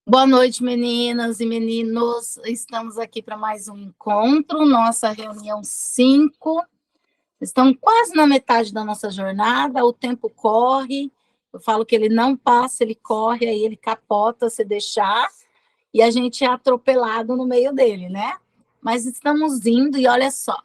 Boa noite, meninas e meninos. Estamos aqui para mais um encontro, nossa reunião 5. Estamos quase na metade da nossa jornada, o tempo corre. Eu falo que ele não passa, ele corre, aí ele capota se deixar, e a gente é atropelado no meio dele, né? Mas estamos indo, e olha só,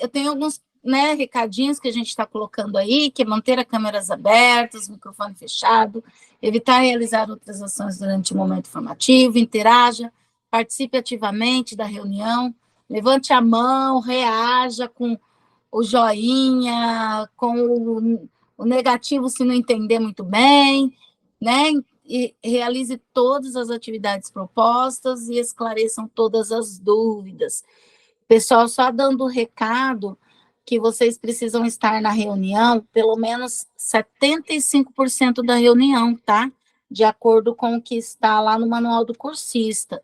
eu tenho alguns, né, recadinhos que a gente está colocando aí, que é manter as câmeras abertas, microfone fechado, evitar realizar outras ações durante o momento formativo, interaja, participe ativamente da reunião, levante a mão, reaja com o joinha, com o negativo se não entender muito bem, né? E realize todas as atividades propostas e esclareçam todas as dúvidas. Pessoal, só dando o recado que vocês precisam estar na reunião, pelo menos 75% da reunião, tá? De acordo com o que está lá no manual do cursista.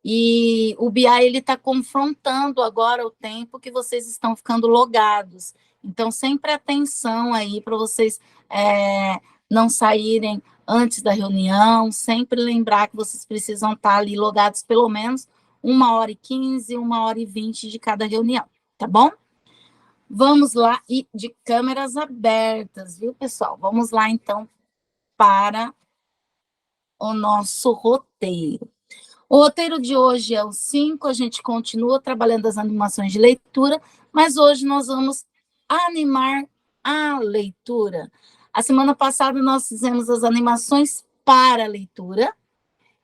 E o BI, ele está confrontando agora o tempo que vocês estão ficando logados. Então, sempre atenção aí para vocês não saírem antes da reunião, sempre lembrar que vocês precisam estar ali logados pelo menos 1h15, 1h20 de cada reunião, tá bom? Vamos lá, e de câmeras abertas, viu, pessoal? Vamos lá, então, para o nosso roteiro. O roteiro de hoje é o 5, a gente continua trabalhando as animações de leitura, mas hoje nós vamos animar a leitura. A semana passada nós fizemos as animações para a leitura,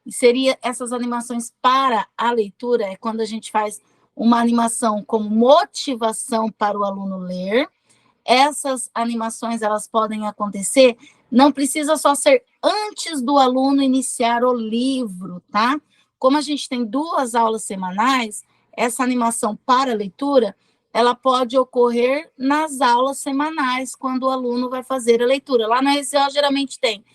e seria essas animações para a leitura, é quando a gente faz uma animação como motivação para o aluno ler. Essas animações, elas podem acontecer, não precisa só ser antes do aluno iniciar o livro, tá? Como a gente tem 2 aulas semanais, essa animação para a leitura, ela pode ocorrer nas aulas semanais, quando o aluno vai fazer a leitura. Lá na RCO, geralmente tem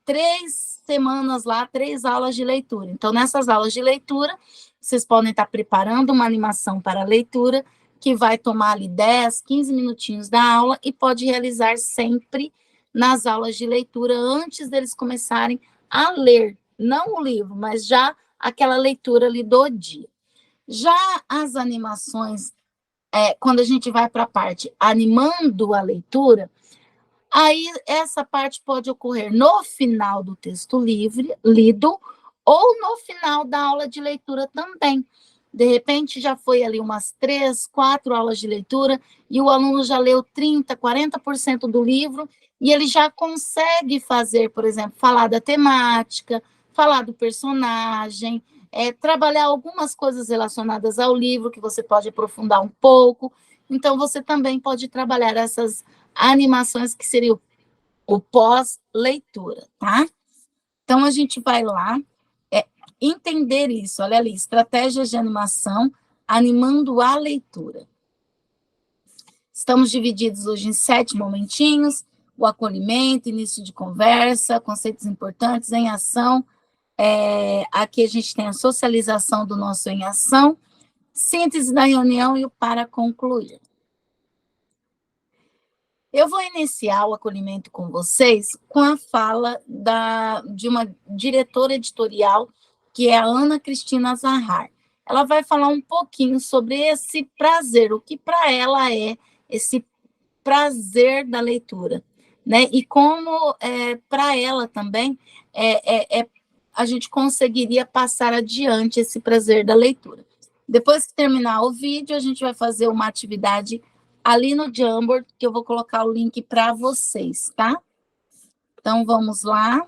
3 semanas lá, 3 aulas de leitura. Então, nessas aulas de leitura, vocês podem estar preparando uma animação para a leitura, que vai tomar ali 10, 15 minutinhos da aula, e pode realizar sempre nas aulas de leitura, antes deles começarem a ler, não o livro, mas já aquela leitura ali do dia. Já as animações, quando a gente vai para a parte animando a leitura, aí essa parte pode ocorrer no final do texto livre, lido, ou no final da aula de leitura também. De repente, já foi ali umas 3, 4 aulas de leitura, e o aluno já leu 30%, 40% do livro, e ele já consegue fazer, por exemplo, falar da temática, falar do personagem, trabalhar algumas coisas relacionadas ao livro, que você pode aprofundar um pouco. Então, você também pode trabalhar essas animações, que seria o pós-leitura, tá? Então, a gente vai lá entender isso. Olha ali, estratégias de animação, animando a leitura. Estamos divididos hoje em 7 momentinhos: o acolhimento, início de conversa, conceitos importantes, em ação. Aqui a gente tem a socialização do nosso em ação, síntese da reunião e o para concluir. Eu vou iniciar o acolhimento com vocês com a fala de uma diretora editorial, que é a Ana Cristina Zahar. Ela vai falar um pouquinho sobre esse prazer, o que para ela é esse prazer da leitura, né? E como para ela também a gente conseguiria passar adiante esse prazer da leitura. Depois que terminar o vídeo, a gente vai fazer uma atividade ali no Jamboard, que eu vou colocar o link para vocês, tá? Então, vamos lá.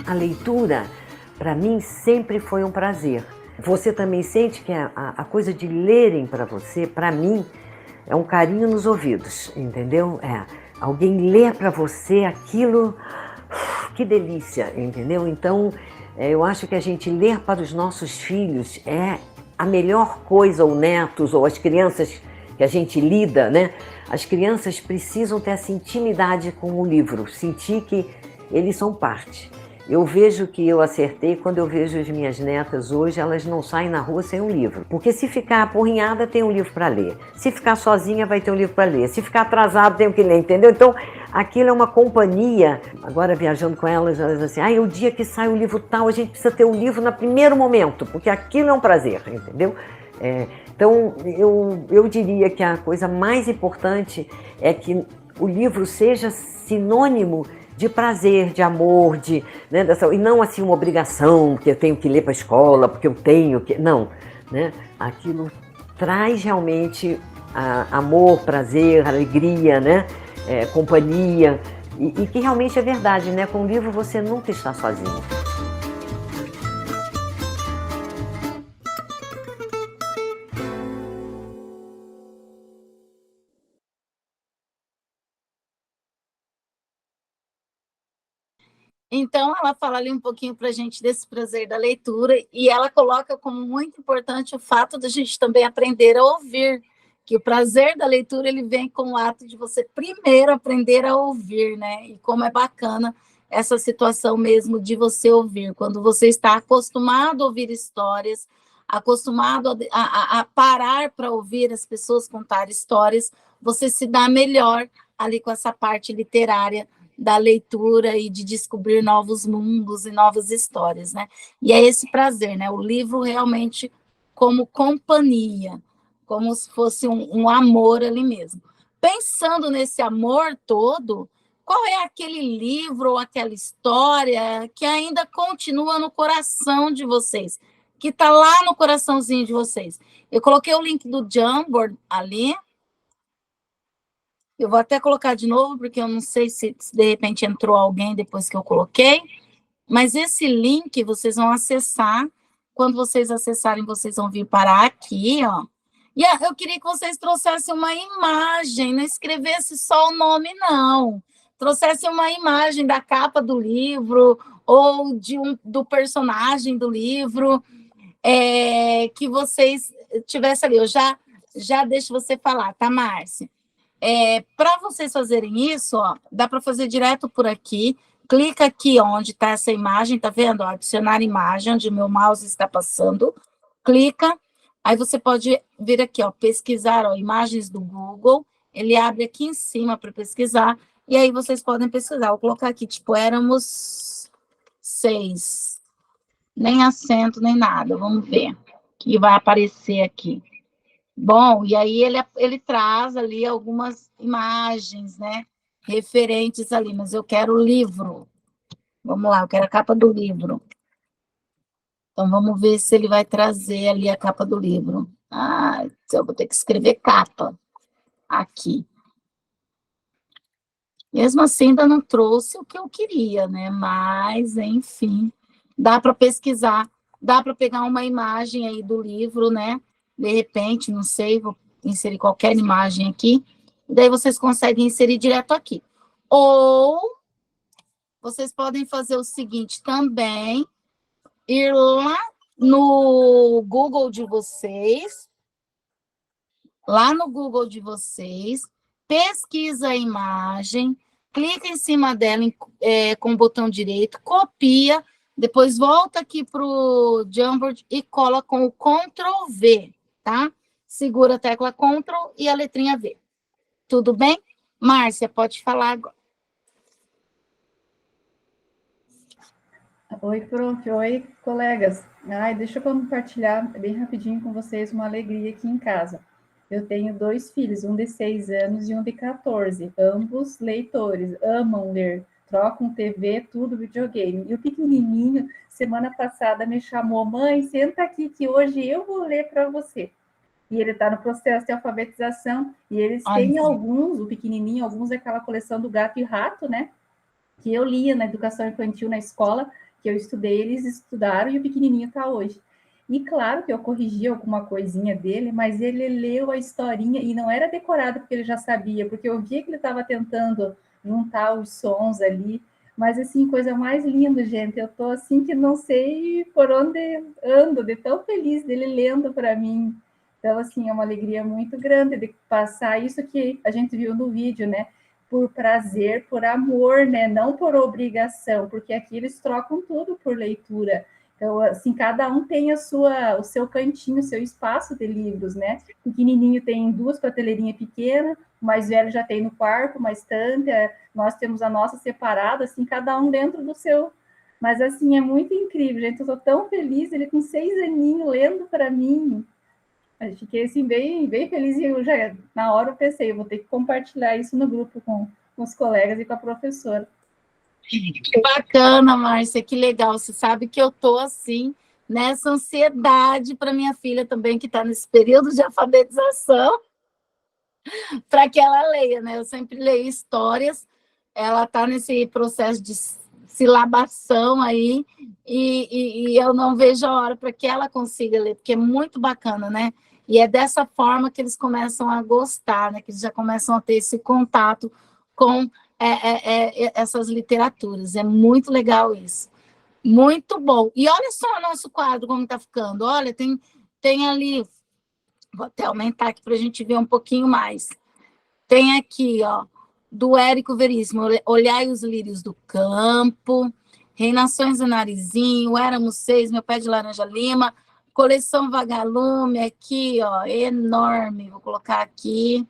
A leitura, para mim, sempre foi um prazer. Você também sente que a coisa de lerem para você, para mim, é um carinho nos ouvidos, entendeu? Alguém ler para você aquilo, que delícia, entendeu? Então, eu acho que a gente ler para os nossos filhos é a melhor coisa, ou netos, ou as crianças que a gente lida, né? As crianças precisam ter essa intimidade com o livro, sentir que eles são parte. Eu vejo que eu acertei quando eu vejo as minhas netas hoje, elas não saem na rua sem um livro. Porque se ficar apurrinhada, tem um livro para ler. Se ficar sozinha, vai ter um livro para ler. Se ficar atrasado, tem o que ler, entendeu? Então, aquilo é uma companhia. Agora, viajando com elas, elas assim, o dia que sai o livro tal, a gente precisa ter o livro no primeiro momento, porque aquilo é um prazer, entendeu? Então, eu diria que a coisa mais importante é que o livro seja sinônimo de prazer, de amor, né, e não assim uma obrigação, que eu tenho que ler para a escola, porque eu tenho que... Não, né? Aquilo traz realmente amor, prazer, alegria, né? Companhia, e que realmente é verdade, né? Com o livro você nunca está sozinho. Então, ela fala ali um pouquinho para a gente desse prazer da leitura, e ela coloca como muito importante o fato de a gente também aprender a ouvir, que o prazer da leitura ele vem com o ato de você primeiro aprender a ouvir, né? E como é bacana essa situação mesmo de você ouvir, quando você está acostumado a ouvir histórias, acostumado a parar para ouvir as pessoas contar histórias, você se dá melhor ali com essa parte literária da leitura e de descobrir novos mundos e novas histórias, né? E é esse prazer, né? O livro realmente como companhia, como se fosse um amor ali mesmo. Pensando nesse amor todo, qual é aquele livro ou aquela história que ainda continua no coração de vocês, que está lá no coraçãozinho de vocês? Eu coloquei o link do Jamboard ali. Eu vou até colocar de novo, porque eu não sei se de repente entrou alguém depois que eu coloquei, mas esse link vocês vão acessar. Quando vocês acessarem, vocês vão vir parar aqui, ó. E eu queria que vocês trouxessem uma imagem, não escrevesse só o nome, não. Trouxessem uma imagem da capa do livro ou do personagem do livro, que vocês tivessem ali. Eu já deixo você falar, tá, Márcia? Para vocês fazerem isso, ó, dá para fazer direto por aqui. Clica aqui onde está essa imagem, tá vendo? Ó, adicionar imagem, onde o meu mouse está passando. Clica, aí você pode vir aqui, ó, pesquisar, ó, imagens do Google. Ele abre aqui em cima para pesquisar, e aí vocês podem pesquisar. Vou colocar aqui, tipo, éramos 6. Nem acento, nem nada. Vamos ver o que vai aparecer aqui. Bom, e aí ele traz ali algumas imagens, né, referentes ali, mas eu quero o livro. Vamos lá, eu quero a capa do livro. Então, vamos ver se ele vai trazer ali a capa do livro. Eu vou ter que escrever capa aqui. Mesmo assim, ainda não trouxe o que eu queria, né? Mas, enfim, dá para pesquisar, dá para pegar uma imagem aí do livro, né? De repente, não sei, vou inserir qualquer imagem aqui, daí vocês conseguem inserir direto aqui. Ou vocês podem fazer o seguinte também, ir lá no Google de vocês, pesquisa a imagem, clica em cima dela com o botão direito, copia, depois volta aqui para o Jamboard e cola com o Ctrl V, tá? Segura a tecla Ctrl e a letrinha V. Tudo bem? Márcia, pode falar agora. Oi, prof. Oi, colegas. Deixa eu compartilhar bem rapidinho com vocês uma alegria aqui em casa. Eu tenho 2 filhos, um de 6 anos e um de 14, ambos leitores, amam ler, trocam TV, tudo videogame. E o pequenininho, semana passada, me chamou, mãe, senta aqui que hoje eu vou ler para você. E ele está no processo de alfabetização, e eles têm alguns, o pequenininho, alguns daquela coleção do Gato e Rato, né? Que eu lia na educação infantil na escola, que eu estudei, eles estudaram, e o pequenininho está hoje. E claro que eu corrigi alguma coisinha dele, mas ele leu a historinha e não era decorado porque ele já sabia, porque eu via que ele estava tentando juntar os sons ali, mas assim, coisa mais linda, gente, eu tô assim que não sei por onde ando, de tão feliz dele lendo para mim. Então, assim, é uma alegria muito grande de passar isso que a gente viu no vídeo, né? por prazer, por amor, né? Não por obrigação, porque aqui eles trocam tudo por leitura. Então, assim, cada um tem o seu cantinho, o seu espaço de livros, né? O pequenininho tem 2 prateleirinhas pequenas, o mais velho já tem no quarto, uma estante, nós temos a nossa separada, assim, cada um dentro do seu. Mas, assim, é muito incrível, gente. Eu estou tão feliz, ele com 6 aninhos lendo para mim. Eu fiquei assim, bem, bem feliz e eu já, na hora eu pensei, eu vou ter que compartilhar isso no grupo com os colegas e com a professora. Que bacana, Márcia, que legal. Você sabe que eu tô assim, nessa ansiedade para minha filha também, que está nesse período de alfabetização, para que ela leia, né? Eu sempre leio histórias, ela está nesse processo de silabação aí, e eu não vejo a hora para que ela consiga ler, porque é muito bacana, né? E é dessa forma que eles começam a gostar, né? Que eles já começam a ter esse contato com essas literaturas. É muito legal isso. Muito bom. E olha só o nosso quadro, como está ficando. Olha, tem ali... Vou até aumentar aqui para a gente ver um pouquinho mais. Tem aqui, ó, do Érico Veríssimo, Olhai os Lírios do Campo, Reinações do Narizinho, Éramos Seis, Meu Pé de Laranja Lima, Coleção Vagalume, aqui, ó, enorme. Vou colocar aqui.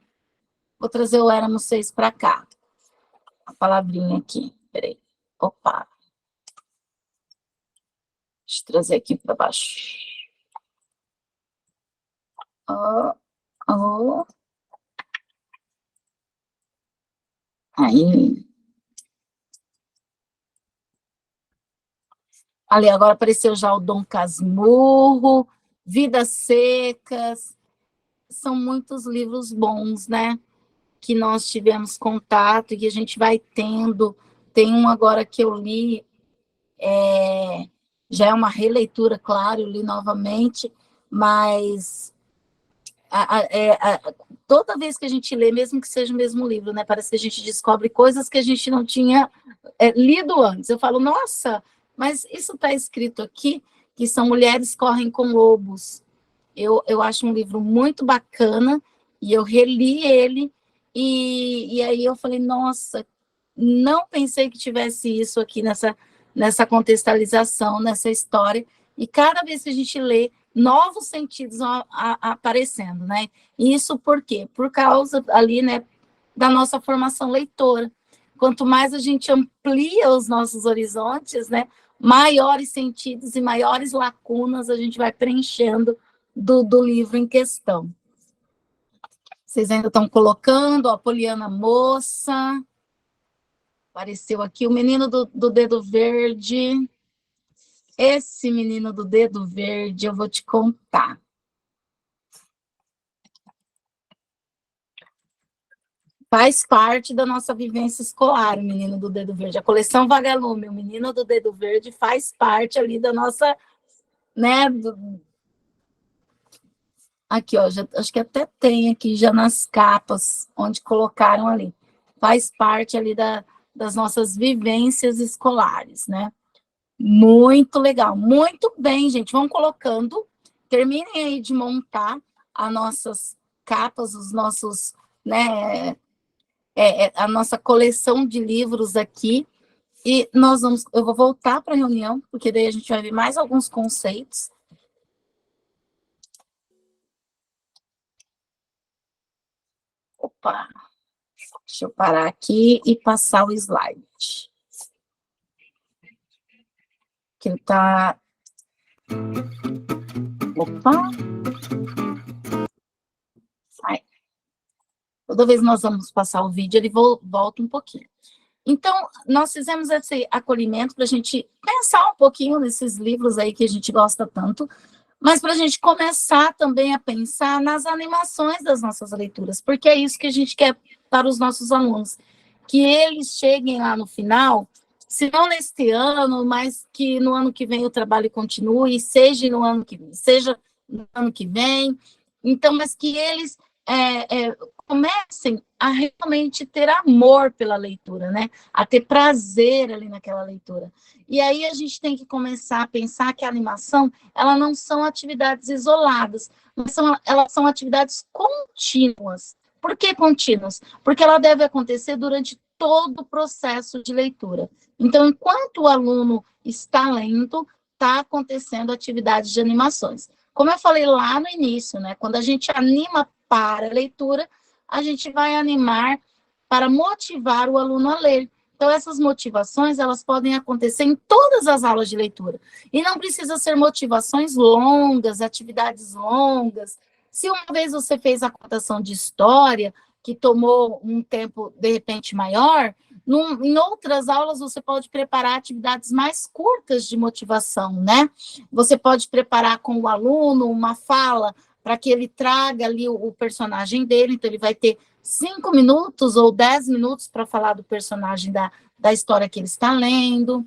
Vou trazer o Éramos Seis para cá. A palavrinha aqui. Peraí. Opa. Deixa eu trazer aqui para baixo. Oh, oh. Aí. Ali, agora apareceu já o Dom Casmurro, Vidas Secas. São muitos livros bons, né? Que nós tivemos contato e que a gente vai tendo. Tem um agora que eu li, já é uma releitura, claro, eu li novamente, mas toda vez que a gente lê, mesmo que seja o mesmo livro, né? Parece que a gente descobre coisas que a gente não tinha lido antes. Eu falo, nossa, mas isso está escrito aqui, que são Mulheres Correm com Lobos. Eu acho um livro muito bacana, e eu reli ele, e aí eu falei, nossa, não pensei que tivesse isso aqui nessa contextualização, nessa história, e cada vez que a gente lê, novos sentidos vão aparecendo, né? Isso por quê? Por causa ali, né, da nossa formação leitora. Quanto mais a gente amplia os nossos horizontes, né, maiores sentidos e maiores lacunas a gente vai preenchendo do livro em questão. Vocês ainda estão colocando, ó, Poliana Moça, apareceu aqui o menino do dedo verde. Esse menino do dedo verde, eu vou te contar. Faz parte da nossa vivência escolar, o menino do dedo verde. A coleção Vagalume, o menino do dedo verde faz parte ali da nossa, né? Aqui, ó, já, acho que até tem aqui já nas capas, onde colocaram ali. Faz parte ali das nossas vivências escolares, né? Muito legal, muito bem, gente. Vão colocando, terminem aí de montar as nossas capas, os nossos, né, a nossa coleção de livros aqui. E eu vou voltar para a reunião, porque daí a gente vai ver mais alguns conceitos. Opa! Deixa eu parar aqui e passar o slide. Que ele está... Opa! Sai. Toda vez que nós vamos passar o vídeo, ele volta um pouquinho. Então, nós fizemos esse acolhimento para a gente pensar um pouquinho nesses livros aí que a gente gosta tanto, mas para a gente começar também a pensar nas animações das nossas leituras, porque é isso que a gente quer para os nossos alunos, que eles cheguem lá no final, se não neste ano, mas que no ano que vem o trabalho continue, seja no ano que vem, então, mas que eles comecem a realmente ter amor pela leitura, né? A ter prazer ali naquela leitura. E aí a gente tem que começar a pensar que a animação, ela não são atividades isoladas, mas elas são atividades contínuas. Por que contínuas? Porque ela deve acontecer durante todo o processo de leitura. Então, enquanto o aluno está lendo, está acontecendo atividades de animações. Como eu falei lá no início, né? Quando a gente anima para a leitura, a gente vai animar para motivar o aluno a ler. Então, essas motivações, elas podem acontecer em todas as aulas de leitura. E não precisa ser motivações longas, atividades longas. Se uma vez você fez a cotação de história, que tomou um tempo, de repente, maior, em outras aulas você pode preparar atividades mais curtas de motivação, né? Você pode preparar com o aluno uma fala para que ele traga ali o personagem dele, então ele vai ter 5 minutos ou 10 minutos para falar do personagem da história que ele está lendo.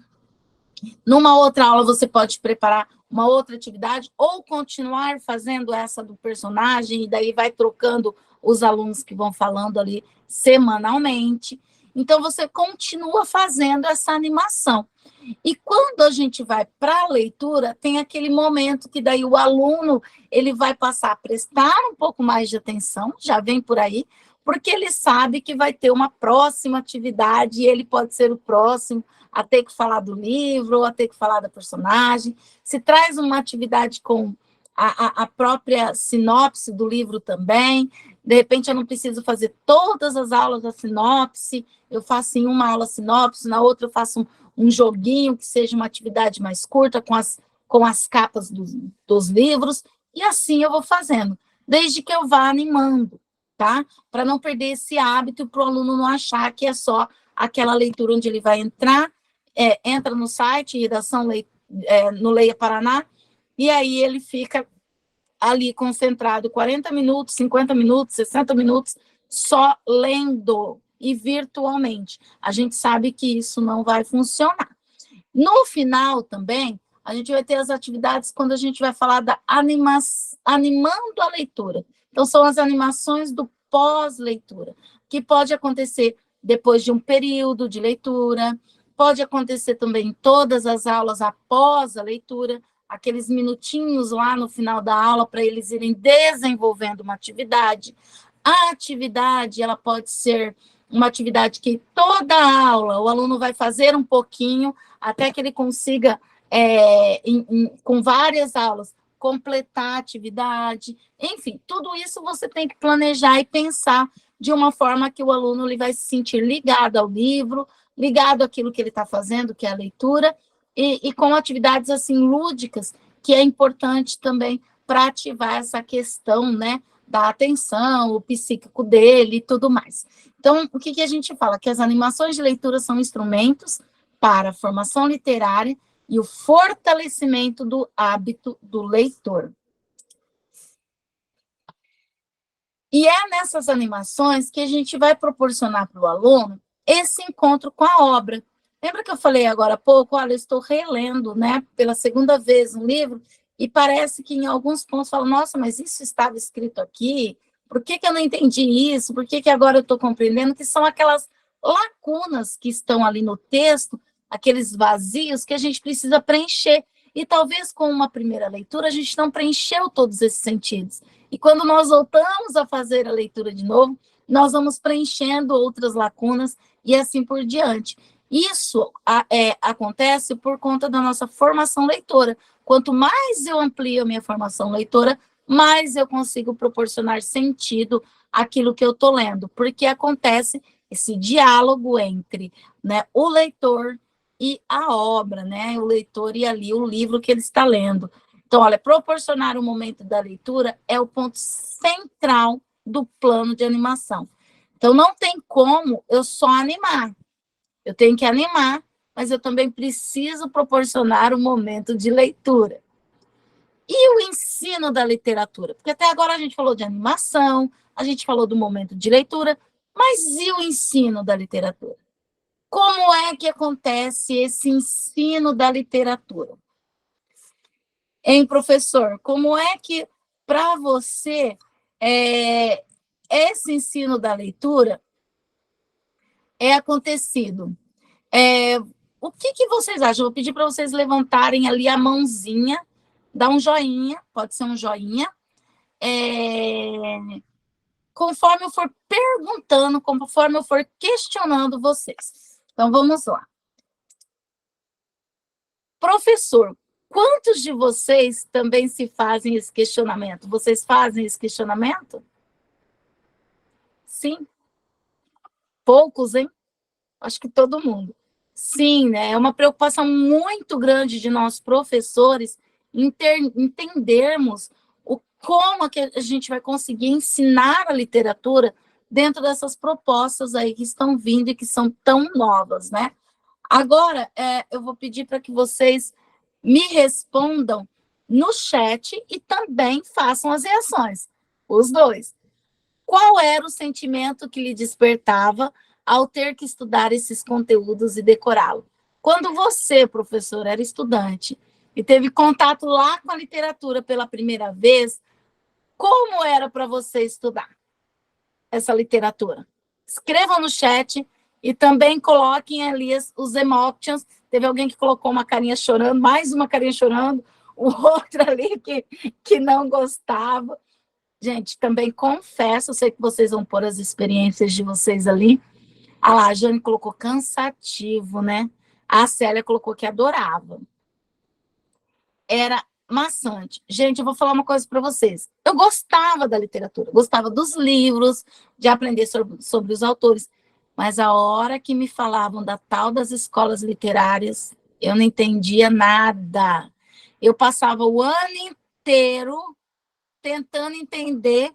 Numa outra aula, você pode preparar uma outra atividade ou continuar fazendo essa do personagem, e daí vai trocando os alunos que vão falando ali semanalmente. Então, você continua fazendo essa animação. E quando a gente vai para a leitura, tem aquele momento que daí o aluno ele vai passar a prestar um pouco mais de atenção, já vem por aí, porque ele sabe que vai ter uma próxima atividade e ele pode ser o próximo a ter que falar do livro ou a ter que falar da personagem. Se traz uma atividade com a própria sinopse do livro também, de repente eu não preciso fazer todas as aulas da sinopse, eu faço em uma aula sinopse, na outra eu faço um joguinho que seja uma atividade mais curta com as capas dos livros, e assim eu vou fazendo, desde que eu vá animando, tá? Para não perder esse hábito, para o aluno não achar que é só aquela leitura onde ele vai entrar, entra no site, redação no Leia Paraná, e aí ele fica ali concentrado 40 minutos, 50 minutos, 60 minutos, só lendo e virtualmente. A gente sabe que isso não vai funcionar. No final também, a gente vai ter as atividades quando a gente vai falar da animando a leitura. Então, são as animações do pós-leitura, que pode acontecer depois de um período de leitura, pode acontecer também em todas as aulas após a leitura, aqueles minutinhos lá no final da aula para eles irem desenvolvendo uma atividade. A atividade, ela pode ser uma atividade que toda aula o aluno vai fazer um pouquinho, até que ele consiga, com várias aulas, completar a atividade. Enfim, tudo isso você tem que planejar e pensar de uma forma que o aluno ele vai se sentir ligado ao livro, ligado àquilo que ele está fazendo, que é a leitura, e com atividades assim lúdicas, que é importante também para ativar essa questão, né, da atenção, o psíquico dele e tudo mais. Então, o que a gente fala? Que as animações de leitura são instrumentos para a formação literária e o fortalecimento do hábito do leitor. E é nessas animações que a gente vai proporcionar para o aluno esse encontro com a obra. Lembra que eu falei agora há pouco? Olha, eu estou relendo, né, pela segunda vez um livro, e parece que em alguns pontos falo, nossa, mas isso estava escrito aqui, por que eu não entendi isso? Por que agora eu estou compreendendo? Que são aquelas lacunas que estão ali no texto, aqueles vazios que a gente precisa preencher. E talvez com uma primeira leitura a gente não preencheu todos esses sentidos. E quando nós voltamos a fazer a leitura de novo, nós vamos preenchendo outras lacunas e assim por diante. Isso acontece por conta da nossa formação leitora. Quanto mais eu amplio a minha formação leitora, mais eu consigo proporcionar sentido àquilo que eu estou lendo, porque acontece esse diálogo entre, né, o leitor e a obra, né, o leitor e ali o livro que ele está lendo. Então, olha, proporcionar o momento da leitura é o ponto central do plano de animação. Então, não tem como eu só animar. Eu tenho que animar, mas eu também preciso proporcionar um momento de leitura. E o ensino da literatura? Porque até agora a gente falou de animação, a gente falou do momento de leitura, mas e o ensino da literatura? Como é que acontece esse ensino da literatura? Hein, professor? Como é que, para você, esse ensino da leitura é acontecido? O que vocês acham? Eu vou pedir para vocês levantarem ali a mãozinha, dar um joinha, pode ser um joinha. conforme eu for perguntando, conforme eu for questionando vocês. Então, vamos lá. Professor, quantos de vocês também se fazem esse questionamento? Vocês fazem esse questionamento? Sim? Poucos, hein? Acho que todo mundo. Sim, né? É uma preocupação muito grande de nós, professores, entendermos como que a gente vai conseguir ensinar a literatura dentro dessas propostas aí que estão vindo e que são tão novas, né? Agora, eu vou pedir para que vocês me respondam no chat e também façam as reações, os dois. Qual era o sentimento que lhe despertava ao ter que estudar esses conteúdos e decorá-lo? Quando você, professor, era estudante e teve contato lá com a literatura pela primeira vez, como era para você estudar essa literatura? Escrevam no chat e também coloquem ali os emotions. Teve alguém que colocou uma carinha chorando, mais uma carinha chorando, o outro ali que não gostava. Gente, também confesso, eu sei que vocês vão pôr as experiências de vocês ali. Ah lá, a Jane colocou cansativo, né? A Célia colocou que adorava. Era maçante. Gente, eu vou falar uma coisa para vocês. Eu gostava da literatura, gostava dos livros, de aprender sobre os autores, mas a hora que me falavam da tal das escolas literárias, eu não entendia nada. Eu passava o ano inteiro tentando entender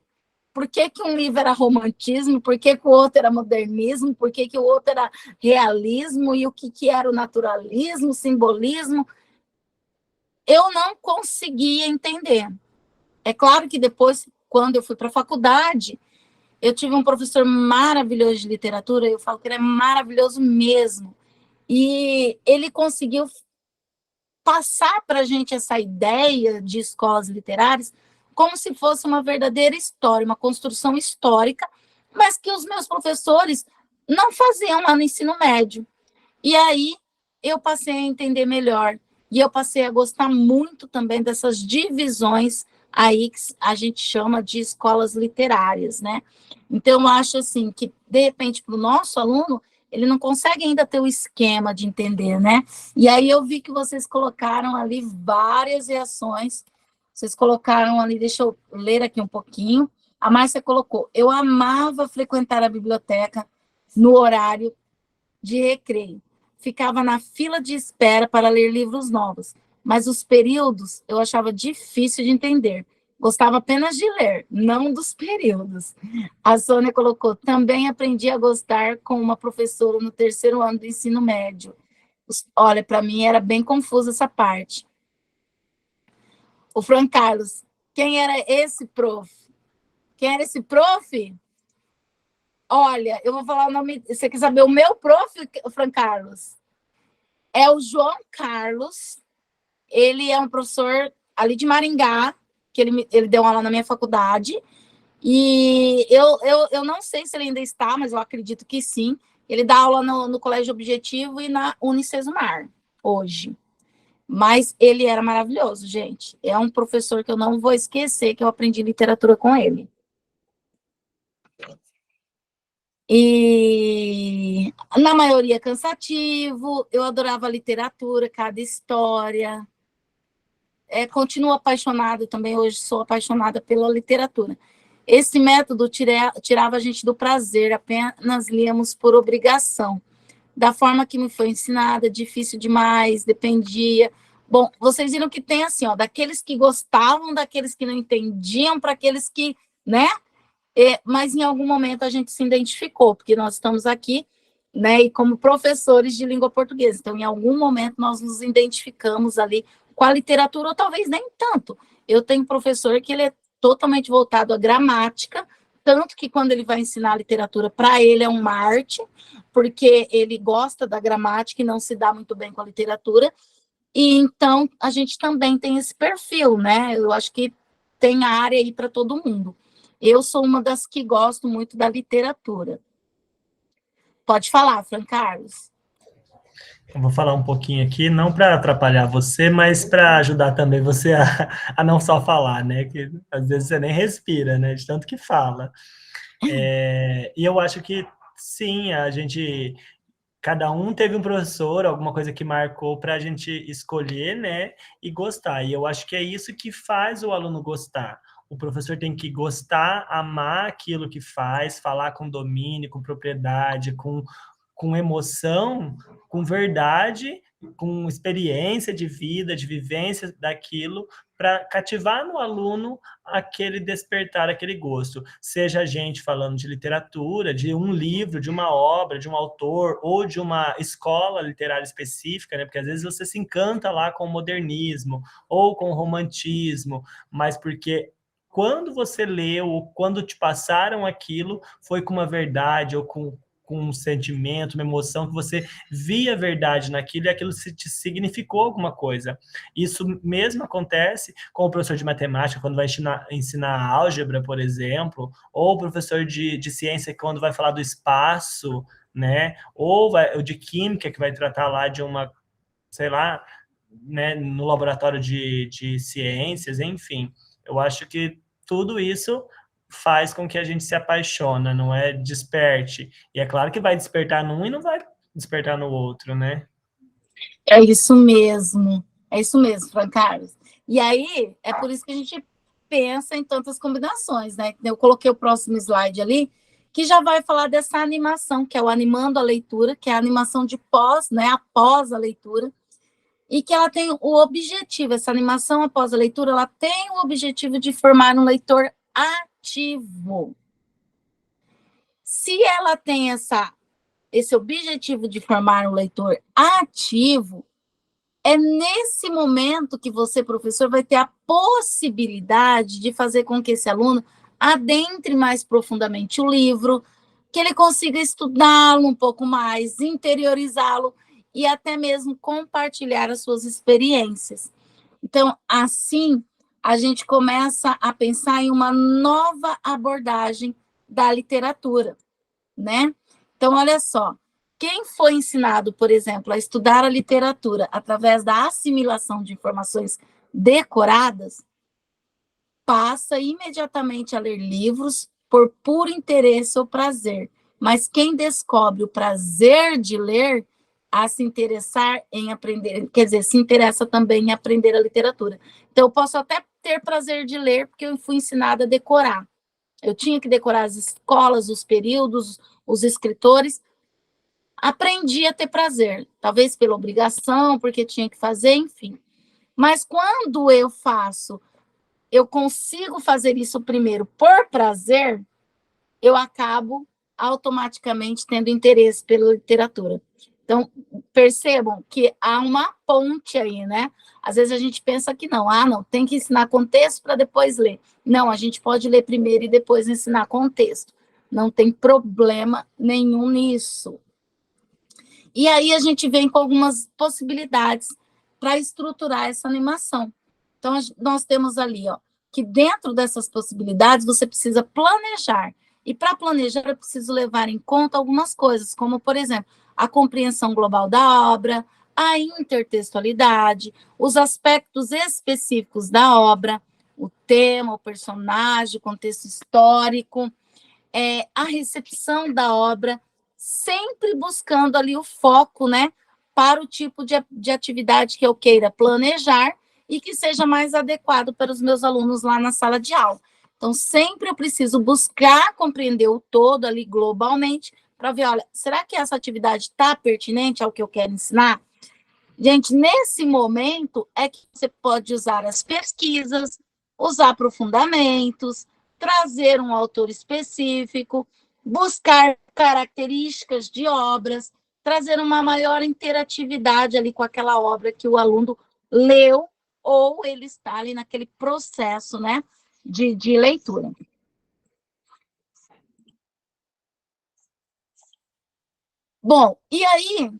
por que um livro era romantismo, por que o outro era modernismo, por que o outro era realismo, e o que era o naturalismo, simbolismo. Eu não conseguia entender. É claro que depois, quando eu fui para a faculdade, eu tive um professor maravilhoso de literatura, eu falo que ele é maravilhoso mesmo, e ele conseguiu passar para a gente essa ideia de escolas literárias como se fosse uma verdadeira história, uma construção histórica, mas que os meus professores não faziam lá no ensino médio. E aí eu passei a entender melhor, e eu passei a gostar muito também dessas divisões aí que a gente chama de escolas literárias, né? Então, eu acho assim que, de repente, para o nosso aluno, ele não consegue ainda ter o esquema de entender, né? E aí eu vi que vocês colocaram ali várias reações. Vocês colocaram ali, deixa eu ler aqui um pouquinho. A Márcia colocou: eu amava frequentar a biblioteca no horário de recreio. Ficava na fila de espera para ler livros novos, mas os períodos eu achava difícil de entender. Gostava apenas de ler, não dos períodos. A Sônia colocou: também aprendi a gostar com uma professora no terceiro ano do ensino médio. Olha, para mim era bem confusa essa parte. O Fran Carlos: quem era esse prof? Quem era esse prof? Olha, eu vou falar o nome. Você quer saber o meu prof, Fran Carlos? É o João Carlos. Ele é um professor ali de Maringá, que ele deu aula na minha faculdade. E eu não sei se ele ainda está, mas eu acredito que sim. Ele dá aula no Colégio Objetivo e na Unicesumar, hoje. Mas ele era maravilhoso, gente. É um professor que eu não vou esquecer, que eu aprendi literatura com ele. E na maioria cansativo, eu adorava a literatura, cada história. Continuo apaixonada também, hoje sou apaixonada pela literatura. Esse método tirava a gente do prazer, apenas líamos por obrigação. Da forma que me foi ensinada, difícil demais, dependia. Bom, vocês viram que tem assim, ó, daqueles que gostavam, daqueles que não entendiam, para aqueles que, né? Mas em algum momento a gente se identificou, porque nós estamos aqui, né, e como professores de língua portuguesa. Então, em algum momento nós nos identificamos ali com a literatura, ou talvez nem tanto. Eu tenho um professor que ele é totalmente voltado à gramática, tanto que quando ele vai ensinar literatura, para ele é uma arte, porque ele gosta da gramática e não se dá muito bem com a literatura. E então a gente também tem esse perfil, né? Eu acho que tem área aí para todo mundo. Eu sou uma das que gosto muito da literatura. Pode falar, Fran Carlos. Eu vou falar um pouquinho aqui, não para atrapalhar você, mas para ajudar também você a não só falar, né? Que às vezes você nem respira, né? De tanto que fala. E eu acho que, sim, cada um teve um professor, alguma coisa que marcou para a gente escolher, né, e gostar. E eu acho que é isso que faz o aluno gostar. O professor tem que gostar, amar aquilo que faz, falar com domínio, com propriedade, com emoção, com verdade, com experiência de vida, de vivência daquilo, para cativar no aluno aquele despertar, aquele gosto. Seja a gente falando de literatura, de um livro, de uma obra, de um autor, ou de uma escola literária específica, né? Porque às vezes você se encanta lá com o modernismo, ou com o romantismo, mas porque quando você leu, ou quando te passaram aquilo, foi com uma verdade, ou com um sentimento, uma emoção, que você via a verdade naquilo e aquilo te significou alguma coisa. Isso mesmo acontece com o professor de matemática, quando vai ensinar álgebra, por exemplo, ou o professor de ciência, quando vai falar do espaço, né? Ou o de química, que vai tratar lá de uma, sei lá, né, no laboratório de ciências, enfim. Eu acho que tudo isso faz com que a gente se apaixona, não é? Desperte. E é claro que vai despertar num e não vai despertar no outro, né? É isso mesmo, Fran Carlos. E aí, é por isso que a gente pensa em tantas combinações, né? Eu coloquei o próximo slide ali, que já vai falar dessa animação, que é o Animando a Leitura, que é a animação de pós, né? Após a leitura, e que ela tem o objetivo, essa animação após a leitura, ela tem o objetivo de formar um leitor ativo. Se ela tem esse objetivo de formar um leitor ativo, é nesse momento que você, professor, vai ter a possibilidade de fazer com que esse aluno adentre mais profundamente o livro, que ele consiga estudá-lo um pouco mais, interiorizá-lo e até mesmo compartilhar as suas experiências. Então, assim, a gente começa a pensar em uma nova abordagem da literatura, né? Então, olha só, quem foi ensinado, por exemplo, a estudar a literatura através da assimilação de informações decoradas, passa imediatamente a ler livros por puro interesse ou prazer. Mas quem descobre o prazer de ler, a se interessar em aprender, quer dizer, se interessa também em aprender a literatura. Então, eu posso até ter prazer de ler, porque eu fui ensinada a decorar. Eu tinha que decorar as escolas, os períodos, os escritores. Aprendi a ter prazer, talvez pela obrigação, porque tinha que fazer, enfim. Mas quando eu consigo fazer isso primeiro por prazer, eu acabo automaticamente tendo interesse pela literatura. Então, percebam que há uma ponte aí, né? Às vezes a gente pensa que não, tem que ensinar contexto para depois ler. Não, a gente pode ler primeiro e depois ensinar contexto. Não tem problema nenhum nisso. E aí a gente vem com algumas possibilidades para estruturar essa animação. Então, nós temos ali, ó, que dentro dessas possibilidades você precisa planejar. E para planejar, eu preciso levar em conta algumas coisas, como, por exemplo, a compreensão global da obra, a intertextualidade, os aspectos específicos da obra, o tema, o personagem, o contexto histórico, a recepção da obra, sempre buscando ali o foco, né, para o tipo de atividade que eu queira planejar e que seja mais adequado para os meus alunos lá na sala de aula. Então, sempre eu preciso buscar compreender o todo ali globalmente para ver, olha, será que essa atividade está pertinente ao que eu quero ensinar? Gente, nesse momento é que você pode usar as pesquisas, os aprofundamentos, trazer um autor específico, buscar características de obras, trazer uma maior interatividade ali com aquela obra que o aluno leu ou ele está ali naquele processo, né, de leitura. Bom, e aí,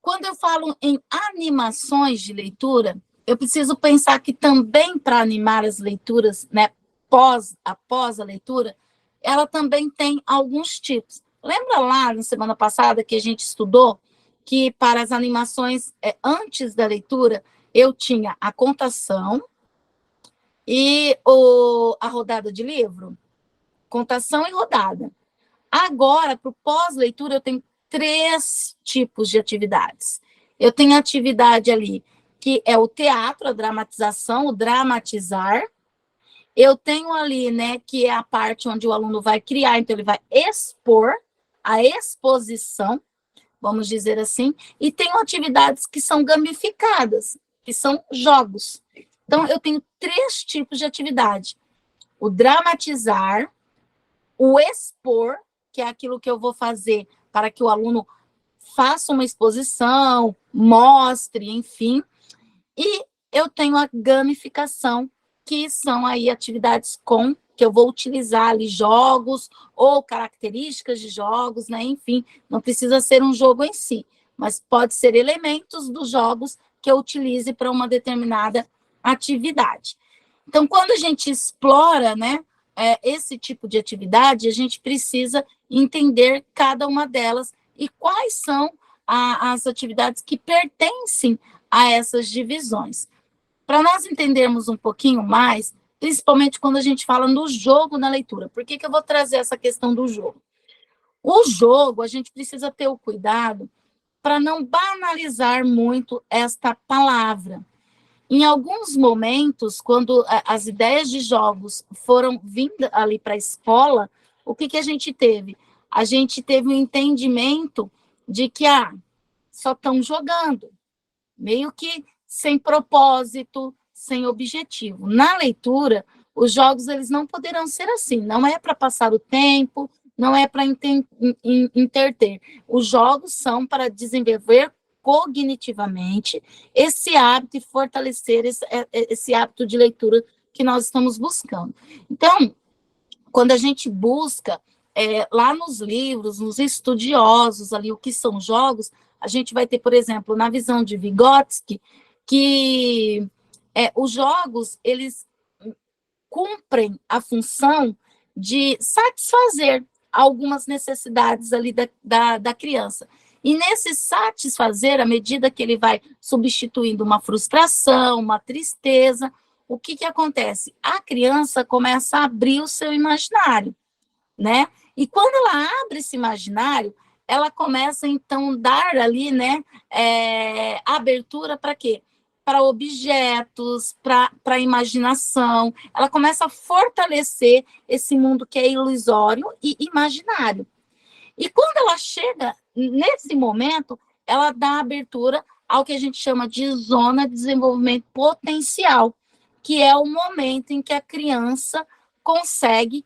quando eu falo em animações de leitura, eu preciso pensar que também para animar as leituras, né, após a leitura, ela também tem alguns tipos. Lembra lá na semana passada que a gente estudou que para as animações antes da leitura eu tinha a contação e a rodada de livro? contação e rodada. Agora, para o pós-leitura, eu tenho 3 tipos de atividades. Eu tenho a atividade ali, que é o teatro, a dramatização, o dramatizar. Eu tenho ali, né, que é a parte onde o aluno vai criar, então ele vai expor, a exposição, vamos dizer assim, e tenho atividades que são gamificadas, que são jogos. Então, eu tenho 3 tipos de atividade. O dramatizar, o expor, que é aquilo que eu vou fazer para que o aluno faça uma exposição, mostre, enfim. E eu tenho a gamificação, que são aí atividades que eu vou utilizar ali jogos ou características de jogos, né? Enfim, não precisa ser um jogo em si, mas pode ser elementos dos jogos que eu utilize para uma determinada atividade. Então, quando a gente explora, né, esse tipo de atividade, a gente precisa entender cada uma delas e quais são as atividades que pertencem a essas divisões. Para nós entendermos um pouquinho mais, principalmente quando a gente fala no jogo na leitura. Por que eu vou trazer essa questão do jogo? O jogo, a gente precisa ter o cuidado para não banalizar muito esta palavra. Em alguns momentos, quando as ideias de jogos foram vindo ali para a escola, o que a gente teve? A gente teve um entendimento de que, só estão jogando, meio que sem propósito, sem objetivo. Na leitura, os jogos eles não poderão ser assim, não é para passar o tempo, não é para entreter. Os jogos são para desenvolver cognitivamente esse hábito e fortalecer esse hábito de leitura que nós estamos buscando. Então, quando a gente busca lá nos livros, nos estudiosos ali, o que são jogos, a gente vai ter, por exemplo, na visão de Vygotsky, que os jogos, eles cumprem a função de satisfazer algumas necessidades ali da criança. E nesse satisfazer, à medida que ele vai substituindo uma frustração, uma tristeza, o que acontece? A criança começa a abrir o seu imaginário, né? E quando ela abre esse imaginário, ela começa, então, a dar ali, né, abertura para quê? Para objetos, para a imaginação. Ela começa a fortalecer esse mundo que é ilusório e imaginário. E quando ela chega nesse momento, ela dá abertura ao que a gente chama de zona de desenvolvimento potencial, que é o momento em que a criança consegue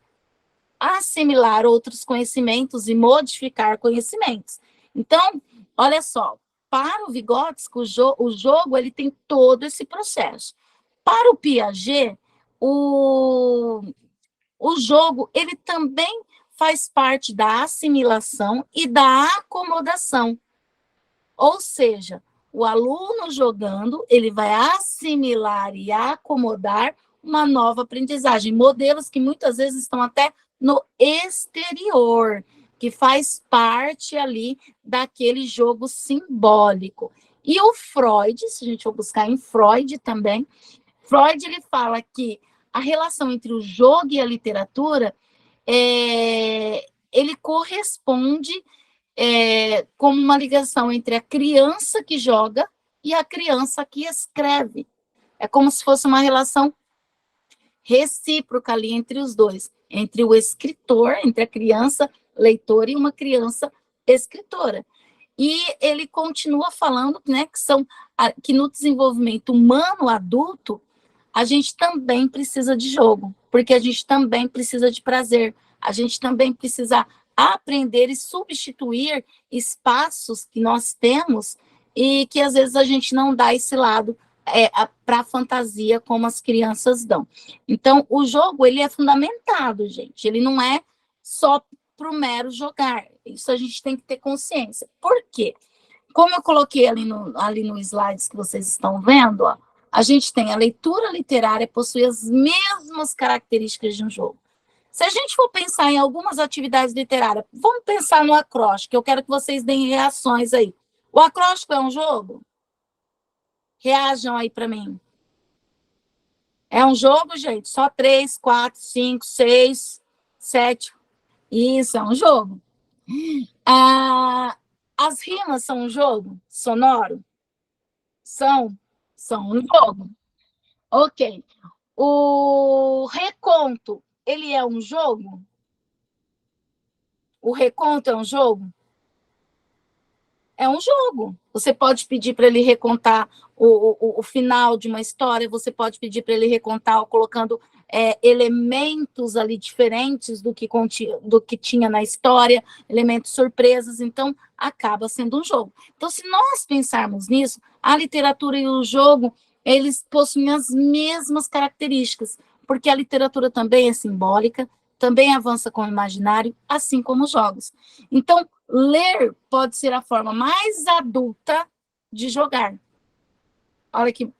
assimilar outros conhecimentos e modificar conhecimentos. Então, olha só, para o Vygotsky, o jogo ele tem todo esse processo. Para o Piaget, o jogo ele também faz parte da assimilação e da acomodação. Ou seja, o aluno jogando, ele vai assimilar e acomodar uma nova aprendizagem. Modelos que muitas vezes estão até no exterior, que faz parte ali daquele jogo simbólico. E o Freud, se a gente for buscar em Freud também, Freud ele fala que a relação entre o jogo e a literatura ele corresponde como uma ligação entre a criança que joga e a criança que escreve. É como se fosse uma relação recíproca ali entre os dois, entre o escritor, entre a criança leitora e uma criança escritora. E ele continua falando, né, que no desenvolvimento humano adulto, a gente também precisa de jogo, porque a gente também precisa de prazer, a gente também precisa aprender e substituir espaços que nós temos e que às vezes a gente não dá esse lado para a fantasia como as crianças dão. Então, o jogo, ele é fundamentado, gente, ele não é só para o mero jogar, isso a gente tem que ter consciência. Por quê? Como eu coloquei ali no slides que vocês estão vendo, ó, a gente tem a leitura literária possui as mesmas características de um jogo. Se a gente for pensar em algumas atividades literárias, vamos pensar no acróstico, eu quero que vocês deem reações aí. O acróstico é um jogo? Reajam aí para mim. É um jogo, gente? Só 3, 4, 5, 6, 7. Isso, é um jogo. As rimas são um jogo sonoro? São um jogo. Ok. O reconto, ele é um jogo? O reconto é um jogo? É um jogo. Você pode pedir para ele recontar o final de uma história, você pode pedir para ele recontar colocando elementos ali diferentes do que tinha na história, elementos surpresas, então acaba sendo um jogo. Então, se nós pensarmos nisso, a literatura e o jogo, eles possuem as mesmas características, porque a literatura também é simbólica, também avança com o imaginário, assim como os jogos. Então, ler pode ser a forma mais adulta de jogar. Olha que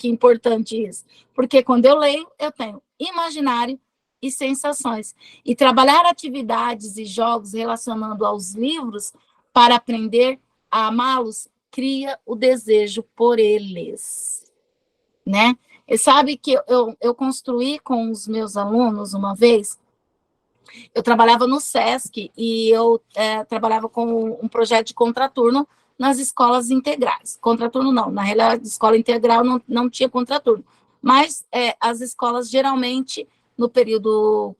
importante isso. Porque quando eu leio, eu tenho imaginário e sensações. E trabalhar atividades e jogos relacionando aos livros para aprender a amá-los cria o desejo por eles. Né? E sabe que eu construí com os meus alunos uma vez. Eu trabalhava no SESC e eu trabalhava com um projeto de contraturno nas escolas integrais. Contraturno não, na realidade, escola integral não tinha contraturno. Mas as escolas, geralmente, no período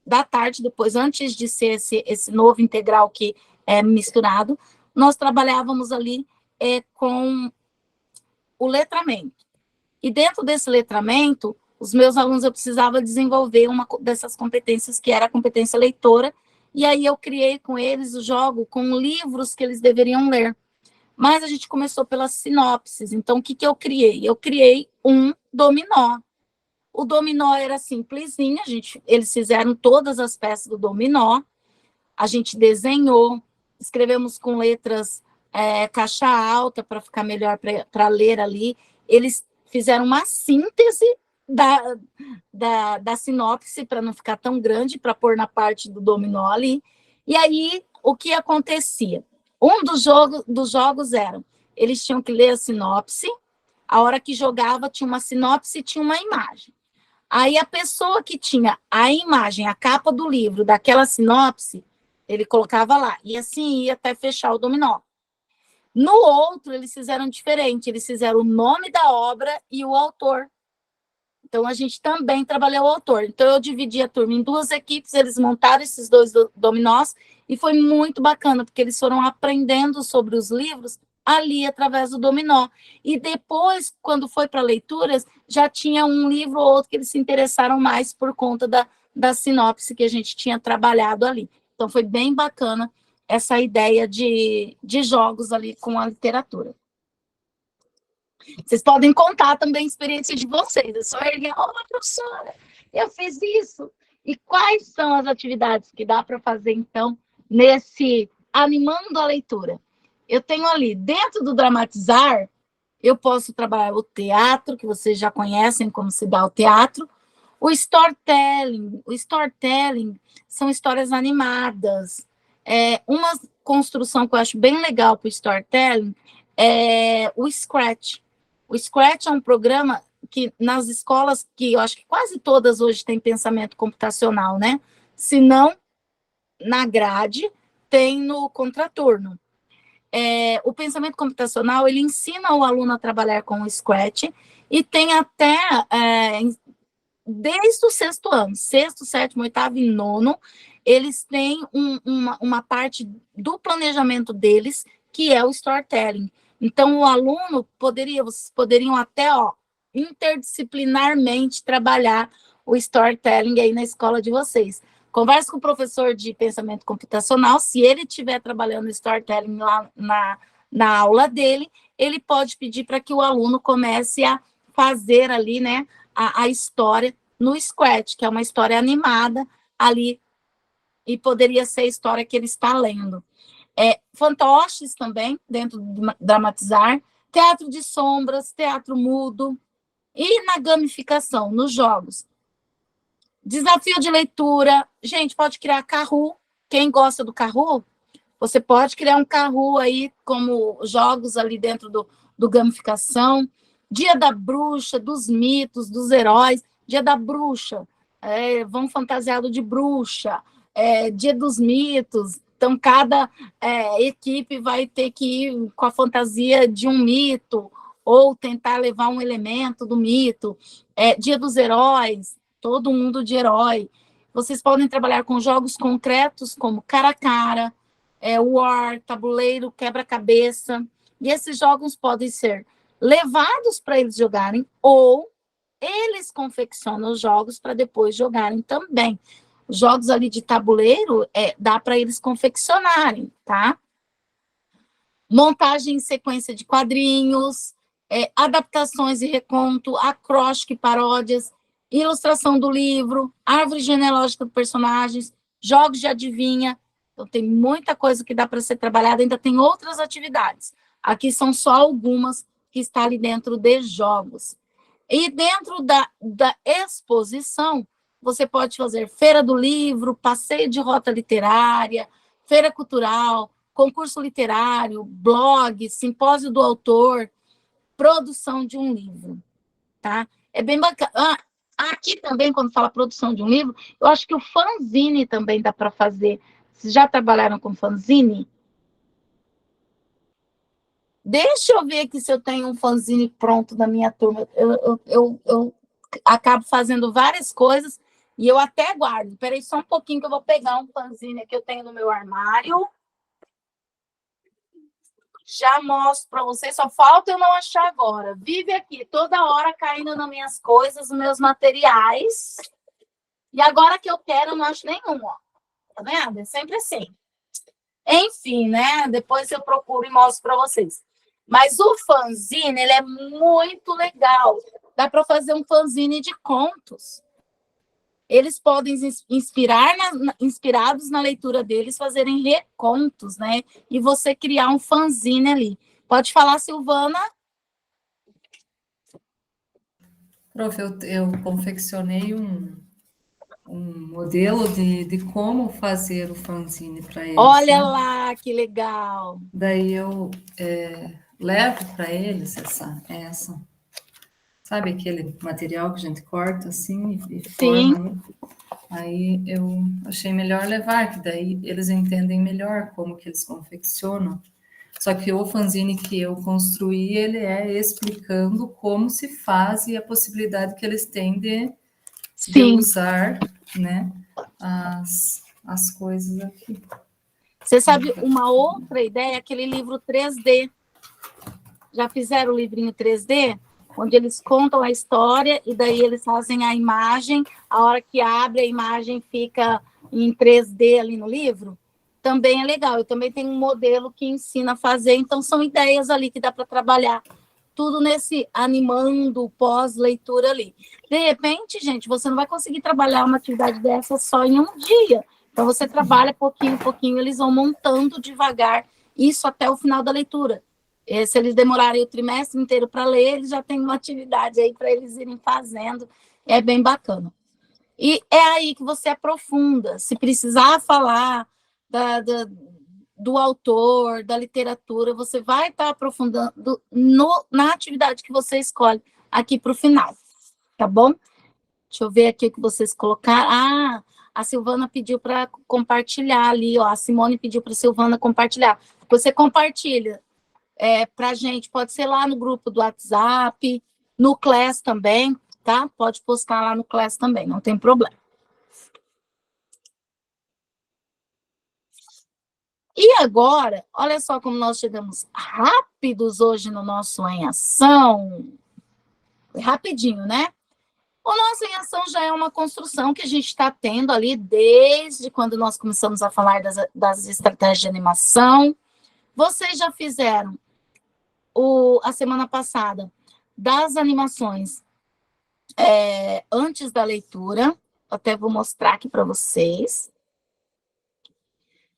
da tarde, depois, antes de ser esse novo integral que é misturado, nós trabalhávamos ali com o letramento. E dentro desse letramento, os meus alunos, eu precisava desenvolver uma dessas competências, que era a competência leitora, e aí eu criei com eles o jogo com livros que eles deveriam ler. Mas a gente começou pelas sinopses, então o que eu criei? Eu criei um dominó. O dominó era simplesinho, eles fizeram todas as peças do dominó, a gente desenhou, escrevemos com letras caixa alta, para ficar melhor para ler ali, eles fizeram uma síntese da sinopse, para não ficar tão grande, para pôr na parte do dominó ali. E aí, o que acontecia? Um dos jogos era, eles tinham que ler a sinopse, a hora que jogava tinha uma sinopse e tinha uma imagem. Aí a pessoa que tinha a imagem, a capa do livro, daquela sinopse, ele colocava lá, e assim ia até fechar o dominó. No outro, eles fizeram diferente, eles fizeram o nome da obra e o autor. Então, a gente também trabalhou o autor. Então, eu dividi a turma em 2 equipes, eles montaram esses 2 dominós, e foi muito bacana, porque eles foram aprendendo sobre os livros ali, através do dominó. E depois, quando foi para leituras, já tinha um livro ou outro que eles se interessaram mais por conta da sinopse que a gente tinha trabalhado ali. Então, foi bem bacana essa ideia de jogos ali com a literatura. Vocês podem contar também a experiência de vocês. Eu só erguei, professora, eu fiz isso. E quais são as atividades que dá para fazer, então, nesse animando a leitura? Eu tenho ali, dentro do dramatizar, eu posso trabalhar o teatro, que vocês já conhecem como se dá o teatro, o storytelling. O storytelling são histórias animadas. Uma construção que eu acho bem legal para o storytelling é o Scratch. O Scratch é um programa que nas escolas, que eu acho que quase todas hoje têm pensamento computacional, né? Se não, na grade, tem no contraturno. O pensamento computacional, ele ensina o aluno a trabalhar com o Scratch, e tem até, desde o 6º ano, 6º, 7º, 8º e 9º, eles têm uma parte do planejamento deles, que é o storytelling. Então, o aluno vocês poderiam até, interdisciplinarmente trabalhar o storytelling aí na escola de vocês. Converse com o professor de pensamento computacional, se ele estiver trabalhando storytelling lá na aula dele, ele pode pedir para que o aluno comece a fazer ali, né, a história no Scratch, que é uma história animada ali, e poderia ser a história que ele está lendo. Fantoches também, dentro do dramatizar, teatro de sombras, teatro mudo, e na gamificação, nos jogos. Desafio de leitura, gente, pode criar Kahoot, quem gosta do Kahoot, você pode criar um Kahoot aí, como jogos ali dentro do gamificação, Dia da Bruxa, dos mitos, dos heróis, Dia da Bruxa, vão fantasiado de bruxa, Dia dos Mitos. Então, cada equipe vai ter que ir com a fantasia de um mito, ou tentar levar um elemento do mito. Dia dos Heróis, todo mundo de herói. Vocês podem trabalhar com jogos concretos, como cara a cara, war, tabuleiro, quebra-cabeça. E esses jogos podem ser levados para eles jogarem, ou eles confeccionam os jogos para depois jogarem também. Os jogos ali de tabuleiro, dá para eles confeccionarem, tá? Montagem em sequência de quadrinhos, adaptações e reconto, acróstico e paródias, ilustração do livro, árvore genealógica de personagens, jogos de adivinha. Então, tem muita coisa que dá para ser trabalhada, ainda tem outras atividades. Aqui são só algumas que estão ali dentro de jogos. E dentro da exposição, você pode fazer feira do livro, passeio de rota literária, feira cultural, concurso literário, blog, simpósio do autor, produção de um livro, tá? É bem bacana. Aqui também, quando fala produção de um livro, eu acho que o fanzine também dá para fazer. Vocês já trabalharam com fanzine? Deixa eu ver aqui se eu tenho um fanzine pronto da minha turma. Eu acabo fazendo várias coisas e eu até guardo. Espera aí só um pouquinho que eu vou pegar um fanzine que eu tenho no meu armário. Já mostro para vocês, só falta eu não achar agora. Vive aqui, toda hora caindo nas minhas coisas, nos meus materiais. E agora que eu quero, eu não acho nenhum, ó. Tá vendo? É sempre assim. Enfim, né? Depois eu procuro e mostro para vocês. Mas o fanzine, ele é muito legal. Dá para fazer um fanzine de contos. Eles podem inspirados na leitura deles, fazerem recontos, né? E você criar um fanzine ali. Pode falar, Silvana? Prof, eu confeccionei um modelo de como fazer o fanzine para eles. Olha lá, que legal! Daí eu levo para eles essa. Sabe aquele material que a gente corta assim e forma? Aí eu achei melhor levar, que daí eles entendem melhor como que eles confeccionam. Só que o fanzine que eu construí, ele é explicando como se faz e a possibilidade que eles têm de usar, né, as coisas aqui. Você sabe uma outra ideia? Aquele livro 3D. Já fizeram o livrinho 3D? Onde eles contam a história e daí eles fazem a imagem, a hora que abre a imagem fica em 3D ali no livro, também é legal. Eu também tenho um modelo que ensina a fazer, então são ideias ali que dá para trabalhar, tudo nesse animando pós-leitura ali. De repente, gente, você não vai conseguir trabalhar uma atividade dessa só em um dia, então você trabalha pouquinho, pouquinho, eles vão montando devagar, isso até o final da leitura. Se eles demorarem o trimestre inteiro para ler, eles já têm uma atividade aí para eles irem fazendo. É bem bacana. E é aí que você aprofunda. Se precisar falar do autor, da literatura, você vai estar aprofundando na atividade que você escolhe aqui para o final. Tá bom? Deixa eu ver aqui o que vocês colocaram. A Silvana pediu para compartilhar ali, ó. A Simone pediu para a Silvana compartilhar. Você compartilha. Para a gente, pode ser lá no grupo do WhatsApp, no Class também, tá? Pode postar lá no Class também, não tem problema. E agora, olha só como nós chegamos rápidos hoje no nosso Em Ação. Rapidinho, né? O nosso Em Ação já é uma construção que a gente está tendo ali desde quando nós começamos a falar das estratégias de animação. Vocês já fizeram a semana passada das animações antes da leitura. Até vou mostrar aqui para vocês.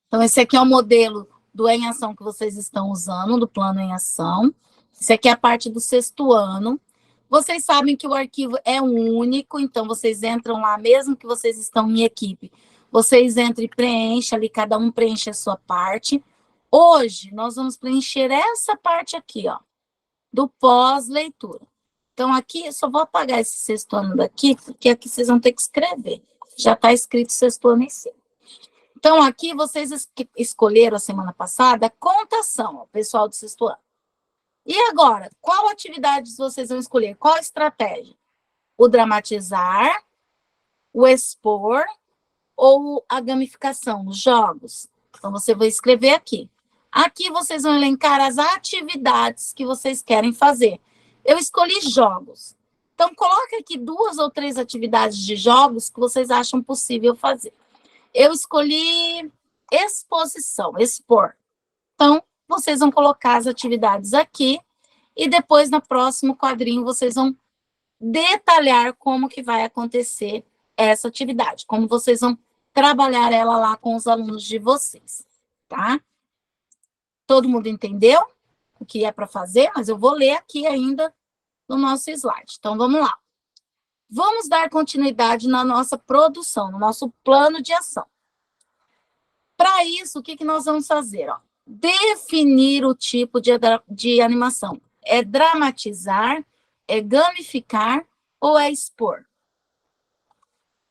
Então, esse aqui é o modelo do Em Ação que vocês estão usando, do plano Em Ação. Esse aqui é a parte do 6º ano. Vocês sabem que o arquivo é único, então vocês entram lá, mesmo que vocês estão em equipe, vocês entram e preenchem ali, cada um preenche a sua parte. Hoje, nós vamos preencher essa parte aqui, ó, do pós-leitura. Então, aqui, eu só vou apagar esse sexto ano daqui, porque aqui vocês vão ter que escrever. Já está escrito sexto ano em cima. Então, aqui vocês escolheram a semana passada a contação, ó, pessoal do sexto ano. E agora, qual atividades vocês vão escolher? Qual estratégia? O dramatizar, o expor ou a gamificação, os jogos? Então, você vai escrever aqui. Aqui vocês vão elencar as atividades que vocês querem fazer. Eu escolhi jogos. Então, coloque aqui 2 ou 3 atividades de jogos que vocês acham possível fazer. Eu escolhi exposição, expor. Então, vocês vão colocar as atividades aqui e depois, no próximo quadrinho, vocês vão detalhar como que vai acontecer essa atividade, como vocês vão trabalhar ela lá com os alunos de vocês, tá? Todo mundo entendeu o que é para fazer? Mas eu vou ler aqui ainda no nosso slide. Então, vamos lá. Vamos dar continuidade na nossa produção, no nosso plano de ação. Para isso, o que nós vamos fazer? Ó? Definir o tipo de animação. É dramatizar, é gamificar ou é expor?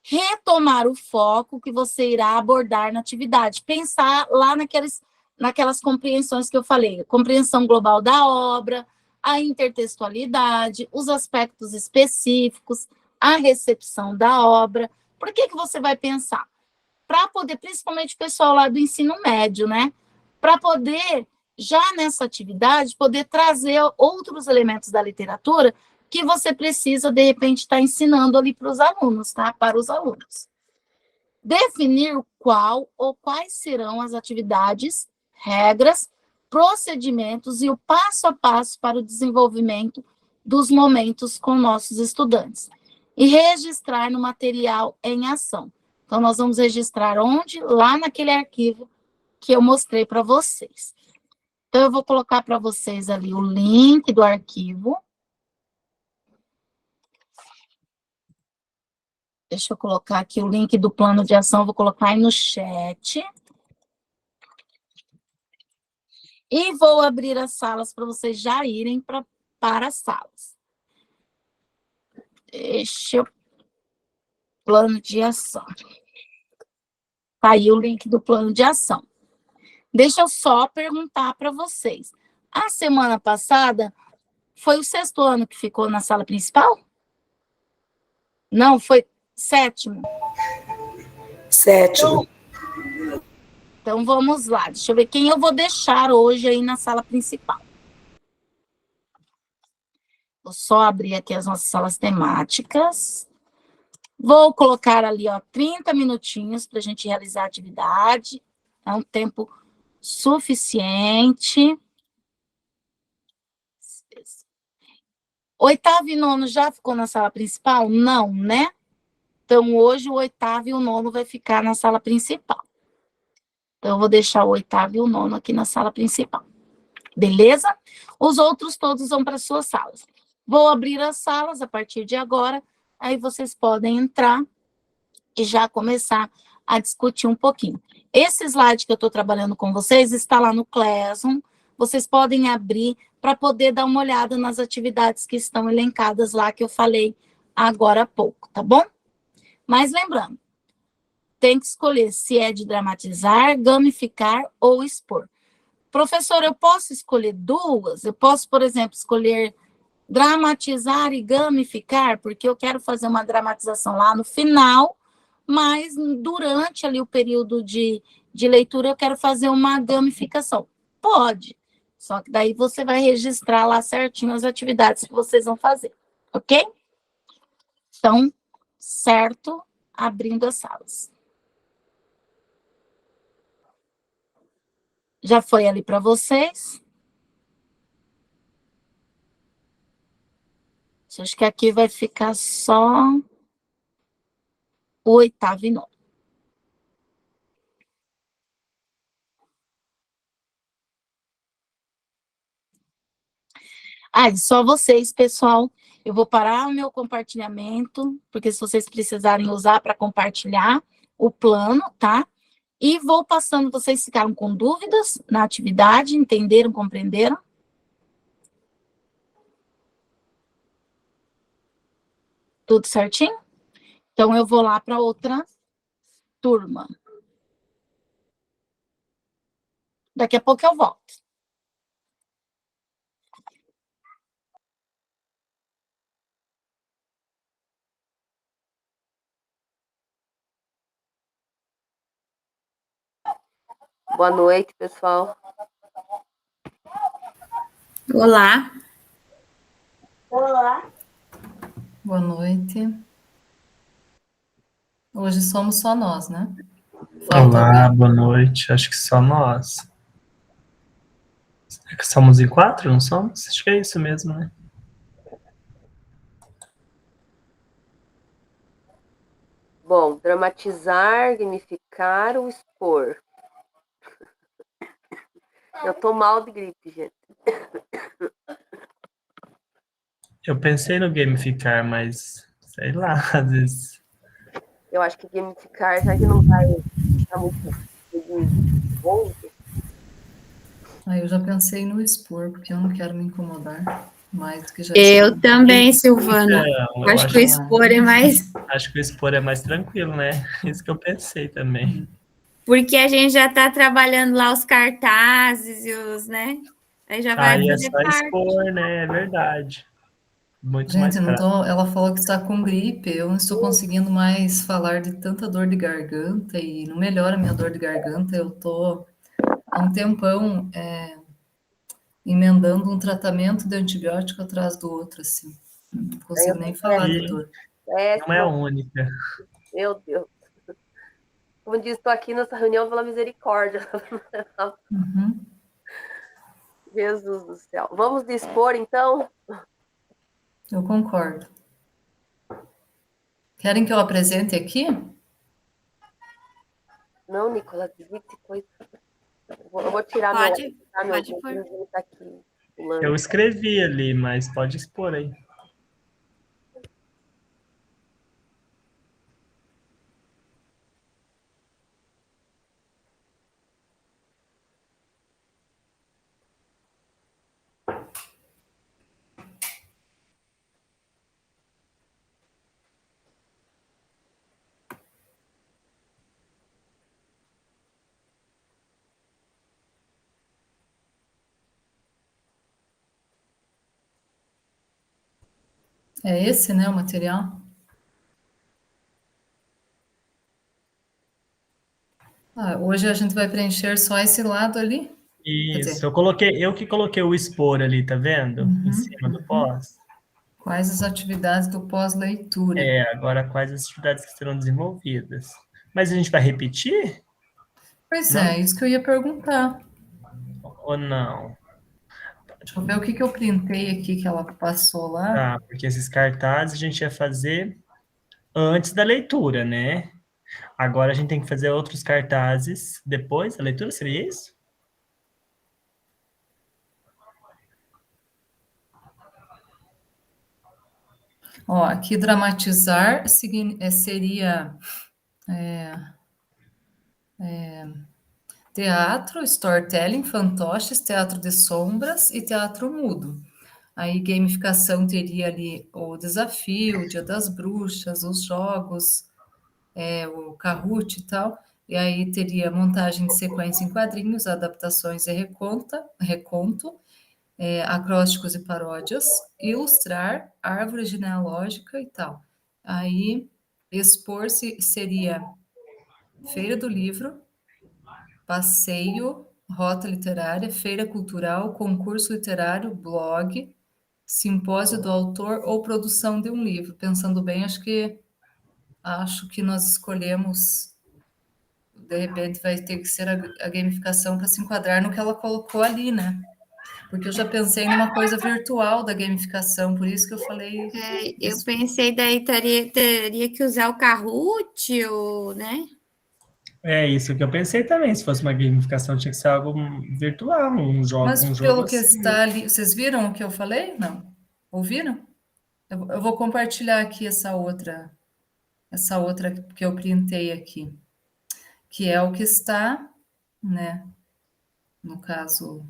Retomar o foco que você irá abordar na atividade. Pensar lá naquelas compreensões que eu falei. Compreensão global da obra, a intertextualidade, os aspectos específicos, a recepção da obra. Por que você vai pensar? Para poder, principalmente o pessoal lá do ensino médio, né? Para poder, já nessa atividade, poder trazer outros elementos da literatura que você precisa, de repente, estar ensinando ali para os alunos, tá? Para os alunos. Definir qual ou quais serão as atividades, regras, procedimentos e o passo a passo para o desenvolvimento dos momentos com nossos estudantes. E registrar no material em ação. Então, nós vamos registrar onde? Lá naquele arquivo que eu mostrei para vocês. Então, eu vou colocar para vocês ali o link do arquivo. Deixa eu colocar aqui o link do plano de ação, vou colocar aí no chat. E vou abrir as salas para vocês já irem para as salas. Deixa eu... Plano de ação. Tá aí o link do plano de ação. Deixa eu só perguntar para vocês. A semana passada, foi o sexto ano que ficou na sala principal? Não, foi sétimo? Sétimo. Então, vamos lá. Deixa eu ver quem eu vou deixar hoje aí na sala principal. Vou só abrir aqui as nossas salas temáticas. Vou colocar ali, ó, 30 minutinhos para a gente realizar a atividade. É um tempo suficiente. Oitavo e nono já ficou na sala principal? Não, né? Então, hoje o oitavo e o nono vai ficar na sala principal. Então, eu vou deixar o oitavo e o nono aqui na sala principal. Beleza? Os outros todos vão para suas salas. Vou abrir as salas a partir de agora. Aí vocês podem entrar e já começar a discutir um pouquinho. Esse slide que eu estou trabalhando com vocês está lá no Classroom. Vocês podem abrir para poder dar uma olhada nas atividades que estão elencadas lá, que eu falei agora há pouco, tá bom? Mas lembrando, tem que escolher se é de dramatizar, gamificar ou expor. Professor, eu posso escolher duas? Eu posso, por exemplo, escolher dramatizar e gamificar, porque eu quero fazer uma dramatização lá no final, mas durante ali o período de leitura eu quero fazer uma gamificação. Pode, só que daí você vai registrar lá certinho as atividades que vocês vão fazer, ok? Então, certo, abrindo as salas. Já foi ali para vocês? Acho que aqui vai ficar só o oitavo e nono. E só vocês, pessoal. Eu vou parar o meu compartilhamento, porque se vocês precisarem usar para compartilhar o plano, tá? E vou passando, vocês ficaram com dúvidas na atividade, entenderam, compreenderam? Tudo certinho? Então, eu vou lá para outra turma. Daqui a pouco eu volto. Boa noite, pessoal. Olá. Olá. Boa noite. Hoje somos só nós, né? Falta Olá, alguém. boa noite. Acho que só nós. É que somos em 4, não somos? Acho que é isso mesmo, né? Bom, dramatizar, gamificar ou expor? Eu tô mal de gripe, gente. Eu pensei no gamificar, mas sei lá, às vezes. Eu acho que gamificar, já que não vai ficar muito bom, Aí eu já pensei no expor, porque eu não quero me incomodar mais do que já Eu estou. também, Silvana. Então, eu Acho que o expor é mais. acho que o expor é mais tranquilo, né? Isso que eu pensei também. Porque a gente já está trabalhando lá os cartazes e os, né? Aí já vai Aí é fazer só parte. expor, né? É verdade. Muito Gente, mais eu não prático. tô, ela falou que está com gripe, eu não estou conseguindo mais falar de tanta dor de garganta e não melhora a minha dor de garganta. Eu tô há um tempão emendando um tratamento de antibiótico atrás do outro, assim. Não aí eu consigo nem tô falar de E dor. não é a péssima. única. Meu Deus. Como disse, estou aqui nessa reunião pela misericórdia. Uhum. Jesus do céu. Vamos dispor, então? Eu concordo. Querem que eu apresente aqui? Não, Nicolas, desligue coisa. Eu vou tirar meu Pode, áudio, tá? Meu pode pôr. vizinho tá aqui Eu pulando. escrevi ali, mas pode expor aí. É esse, né, o material? Ah, hoje a gente vai preencher só esse lado ali? Quer Isso, dizer, eu que coloquei o expor ali, tá vendo? Em cima do pós. quais as atividades do pós-leitura? Agora quais as atividades que serão desenvolvidas. Mas a gente vai repetir? Pois Não? é, isso que eu ia perguntar. Ou não? Deixa eu ver o que que eu printei aqui que ela passou lá. Tá, porque esses cartazes a gente ia fazer antes da leitura, né? Agora a gente tem que fazer outros cartazes depois da leitura, seria isso? Ó, aqui dramatizar seria teatro, storytelling, fantoches, teatro de sombras e teatro mudo. Aí gamificação teria ali o desafio, o Dia das Bruxas, os jogos, o Kahoot e tal. E aí teria montagem de sequência em quadrinhos, adaptações e reconto, acrósticos e paródias, ilustrar, árvore genealógica e tal. Aí expor-se seria feira do livro, passeio, rota literária, feira cultural, concurso literário, blog, simpósio do autor ou produção de um livro. Pensando bem, acho que nós escolhemos, de repente vai ter que ser a gamificação para se enquadrar no que ela colocou ali, né? Porque eu já pensei numa coisa virtual da gamificação, por isso que eu falei Eu pensei daí teria que usar o Kahoot, ou, né? É isso que eu pensei também. Se fosse uma gamificação, tinha que ser algo virtual, Mas um jogo pelo que assim. está ali, vocês viram o que eu falei? Não? Ouviram? Eu vou compartilhar aqui essa outra que eu printei aqui, que é o que está, né? No caso,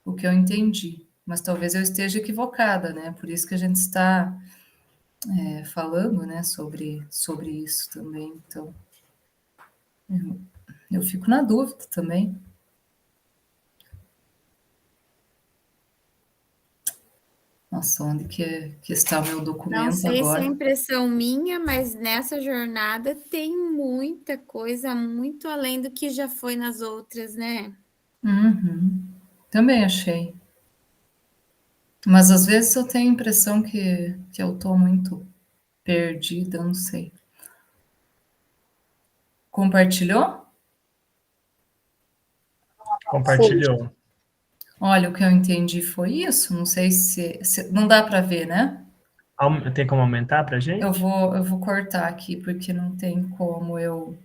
o que eu entendi. Mas talvez eu esteja equivocada, né? Por isso que a gente está falando, né, sobre isso também. Então, eu fico na dúvida também. Nossa, onde que está o meu Não documento sei se é agora? impressão minha, mas nessa jornada tem muita coisa, muito além do que já foi nas outras, né? Uhum. Também achei. Mas às vezes eu tenho a impressão que eu tô muito perdida, eu não sei. Compartilhou? Sim, Compartilhou. Olha, o que eu entendi foi isso. Não sei não dá para ver, né? Tem como aumentar pra Eu gente? vou cortar aqui porque não tem como eu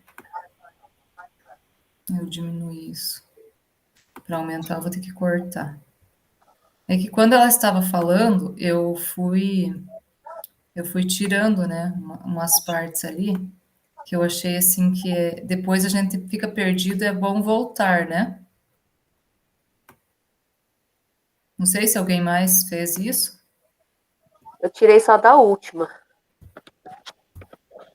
diminuir isso. Para aumentar, eu vou ter que cortar. É que quando ela estava falando, eu fui tirando, né, umas partes ali que eu achei assim que depois a gente fica perdido, é bom voltar, né? Não sei se alguém mais fez isso. eu tirei só da última.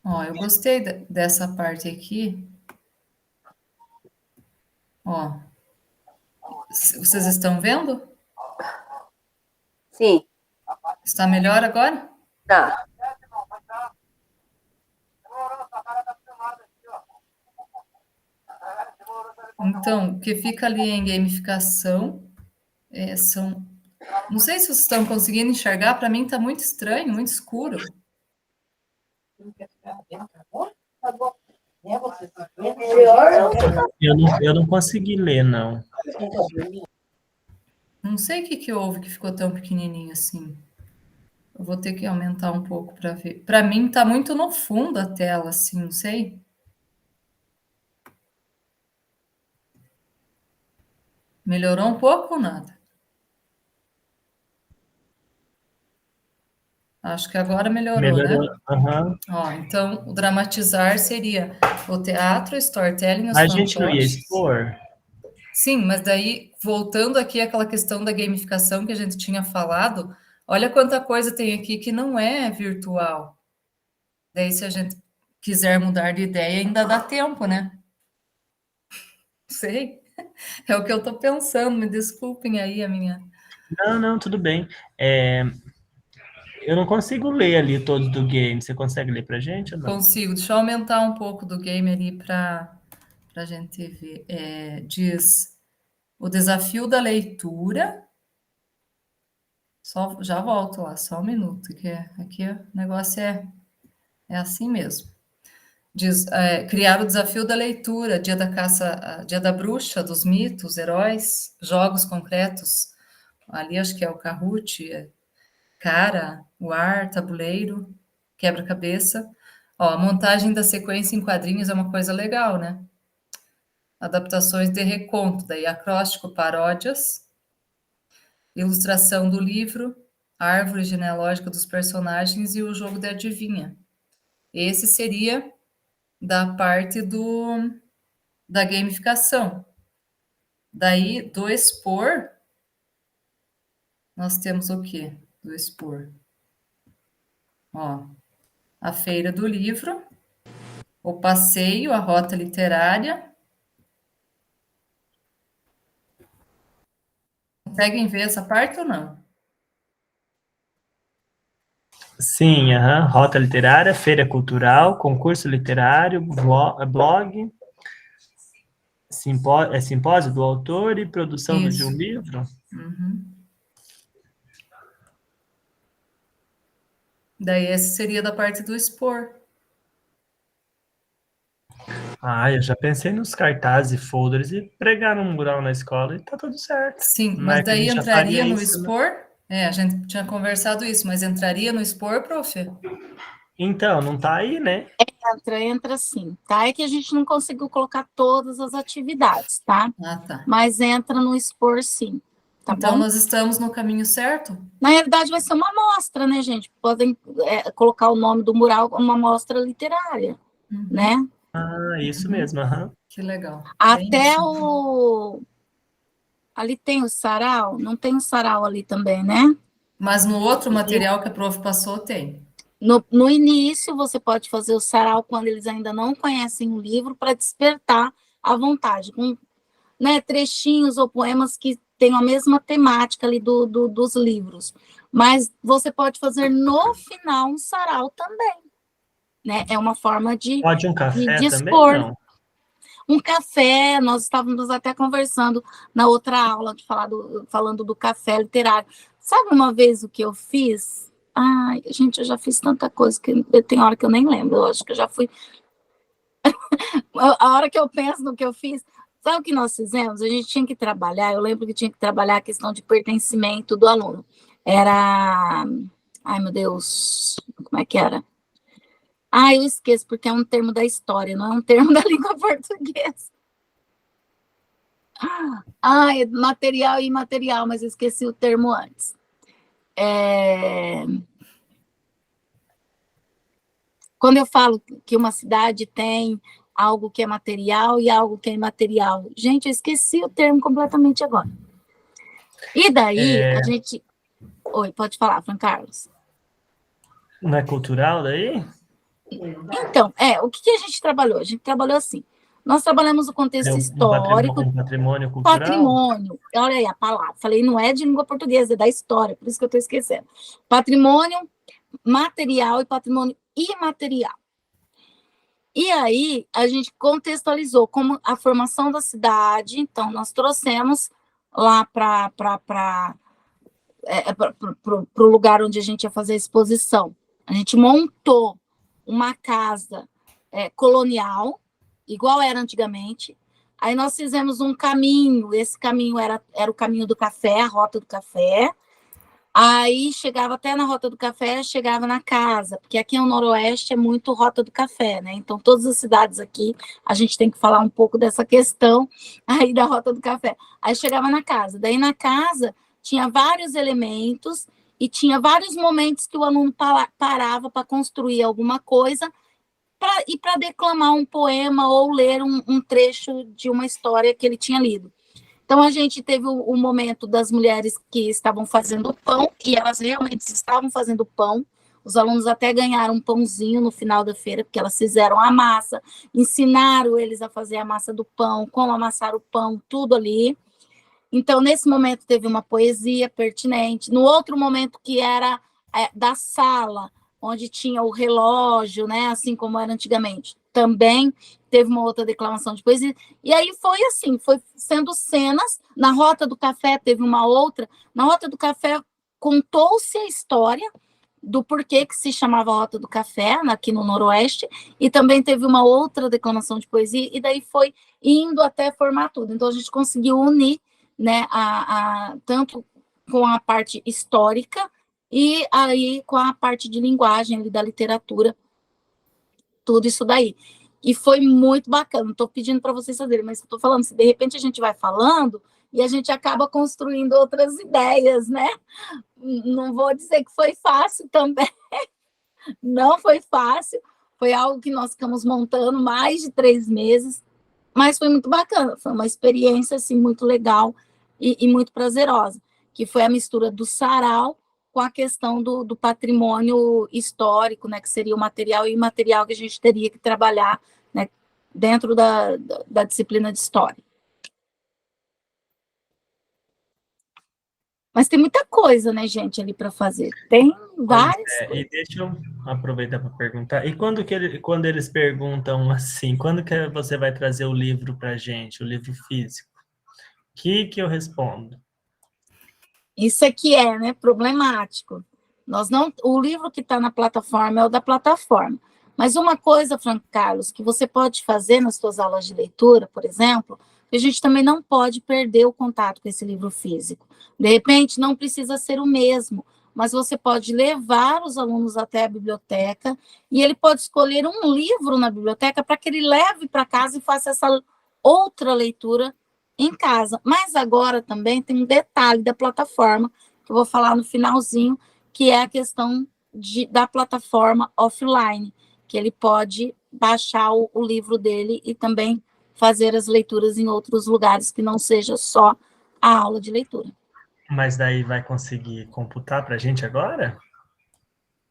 Ó, eu gostei dessa parte aqui. Ó, vocês estão vendo? Sim, Está melhor agora? tá. Então, o que fica ali em gamificação são. Não sei se vocês estão conseguindo enxergar, para mim está muito estranho, muito escuro. Eu não consegui ler, não. Não sei o que houve que ficou tão pequenininho assim. Eu vou ter que aumentar um pouco para ver. Para mim está muito no fundo a tela, assim, não sei. Melhorou um pouco ou nada? Acho que agora melhorou, Melhorou. né? Aham. Ó, então, o dramatizar seria o teatro, storytelling, os A gente não ia fantoches. expor? Sim, mas daí, voltando aqui àquela questão da gamificação que a gente tinha falado, olha quanta coisa tem aqui que não é virtual. Daí, se a gente quiser mudar de ideia, ainda dá tempo, né? Sei. É o que eu estou pensando, me desculpem aí a minha. Não, não, tudo bem. Eu não consigo ler ali todos do game. Você consegue ler pra gente ou não? Consigo, deixa eu aumentar um pouco do game ali para a gente ver. Diz o desafio da leitura. Só, já volto lá, só um minuto, que aqui o negócio é assim mesmo. Diz, criar o desafio da leitura, dia da caça, dia da bruxa, dos mitos, heróis, jogos concretos. Ali acho que é o Kahoot, cara, o ar, tabuleiro, quebra-cabeça. Ó, a montagem da sequência em quadrinhos é uma coisa legal, né? Adaptações de reconto, daí acróstico, paródias, ilustração do livro, árvore genealógica dos personagens e o jogo de adivinha. Esse seria da parte da gamificação. Daí, do expor, nós temos o quê? Do expor. Ó, a feira do livro, o passeio, a rota literária. Conseguem ver essa parte ou não? Sim, aham. Rota literária, feira cultural, concurso literário, blog, simpósio do autor e produção de um Isso. livro. Uhum. Daí, esse seria da parte do expor. Ah, eu já pensei nos cartazes e folders e pregar num mural na escola e tá tudo certo. Sim, Não mas é que a daí gente já entraria faria no isso, né? expor? A gente tinha conversado isso, mas entraria no expor, prof? Então, não tá aí, né? Entra sim, tá? É que a gente não conseguiu colocar todas as atividades, tá? Ah, tá. Mas entra no expor sim, tá Então, bom? nós estamos no caminho certo? Na realidade, vai ser uma amostra, né, gente? Podem colocar o nome do mural como uma amostra literária, né? Ah, isso mesmo, aham. Que legal. Bem Até isso. o... Ali tem o sarau? Não tem o sarau ali também, né? Mas no outro material que a prof passou, tem. No início, você pode fazer o sarau quando eles ainda não conhecem o livro, para despertar a vontade, com, né, trechinhos ou poemas que tenham a mesma temática ali dos livros. Mas você pode fazer no final um sarau também, né? É uma forma de Pode um café também? expor. Não. Um café, nós estávamos até conversando na outra aula, falando do café literário. Sabe uma vez o que eu fiz? Ai, gente, eu já fiz tanta coisa que tem hora que eu nem lembro. Eu acho que eu já fui. A hora que eu penso no que eu fiz, sabe o que nós fizemos? A gente tinha que trabalhar, eu lembro que tinha que trabalhar a questão de pertencimento do aluno. Era. Ai, meu Deus, como é que era? Ah, eu esqueço, porque é um termo da história, não é um termo da língua portuguesa. Ah, é material e imaterial, mas eu esqueci o termo antes. Quando eu falo que uma cidade tem algo que é material e algo que é imaterial. Gente, eu esqueci o termo completamente agora. E daí, a gente... Oi, pode falar, Fran Carlos. Não é cultural daí? Então, o que a gente trabalhou? A gente trabalhou assim. Nós trabalhamos o contexto histórico. Um patrimônio cultural? Patrimônio. Olha aí a palavra. Falei, não é de língua portuguesa, é da história, por isso que eu estou esquecendo. Patrimônio material e patrimônio imaterial. E aí, a gente contextualizou como a formação da cidade. Então, nós trouxemos lá para o lugar onde a gente ia fazer a exposição. A gente montou uma casa colonial, igual era antigamente. Aí nós fizemos um caminho, esse caminho era o caminho do café, a rota do café. Aí chegava até na rota do café, chegava na casa, porque aqui no Noroeste é muito rota do café, né? Então, todas as cidades aqui, a gente tem que falar um pouco dessa questão aí da rota do café. Aí chegava na casa. Daí, na casa, tinha vários elementos e tinha vários momentos que o aluno parava para construir alguma coisa e para declamar um poema ou ler um trecho de uma história que ele tinha lido. Então, a gente teve o momento das mulheres que estavam fazendo pão, e elas realmente estavam fazendo pão. Os alunos até ganharam um pãozinho no final da feira, porque elas fizeram a massa, ensinaram eles a fazer a massa do pão, como amassar o pão, tudo ali. Então, nesse momento, teve uma poesia pertinente. No outro momento, que era da sala, onde tinha o relógio, né, assim como era antigamente, também teve uma outra declamação de poesia. E aí foi assim, foi sendo cenas. Na Rota do Café teve uma outra. Na Rota do Café contou-se a história do porquê que se chamava Rota do Café, aqui no Noroeste, e também teve uma outra declamação de poesia, e daí foi indo até formar tudo. Então, a gente conseguiu unir, né, tanto com a parte histórica e aí com a parte de linguagem da literatura, tudo isso daí. E foi muito bacana. Não estou pedindo para vocês fazerem, mas estou falando, se de repente a gente vai falando e a gente acaba construindo outras ideias, né? Não vou dizer que foi fácil também. Não foi fácil. Foi algo que nós ficamos montando mais de 3 meses, mas foi muito bacana. Foi uma experiência assim, muito legal e muito prazerosa, que foi a mistura do sarau com a questão do patrimônio histórico, né, que seria o material e imaterial que a gente teria que trabalhar, né, dentro da disciplina de história. Mas tem muita coisa, né, gente, ali para fazer. Tem várias coisas. E deixa eu aproveitar para perguntar. E quando eles perguntam assim, quando que você vai trazer o livro para a gente, o livro físico? O que eu respondo? Isso aqui né, problemático. O livro que está na plataforma é o da plataforma. Mas uma coisa, Fran Carlos, que você pode fazer nas suas aulas de leitura, por exemplo, que a gente também não pode perder o contato com esse livro físico. De repente, não precisa ser o mesmo, mas você pode levar os alunos até a biblioteca e ele pode escolher um livro na biblioteca para que ele leve para casa e faça essa outra leitura em casa. Mas agora também tem um detalhe da plataforma, que eu vou falar no finalzinho, que é a questão da plataforma offline, que ele pode baixar o livro dele e também fazer as leituras em outros lugares, que não seja só a aula de leitura. Mas daí vai conseguir computar para a gente agora?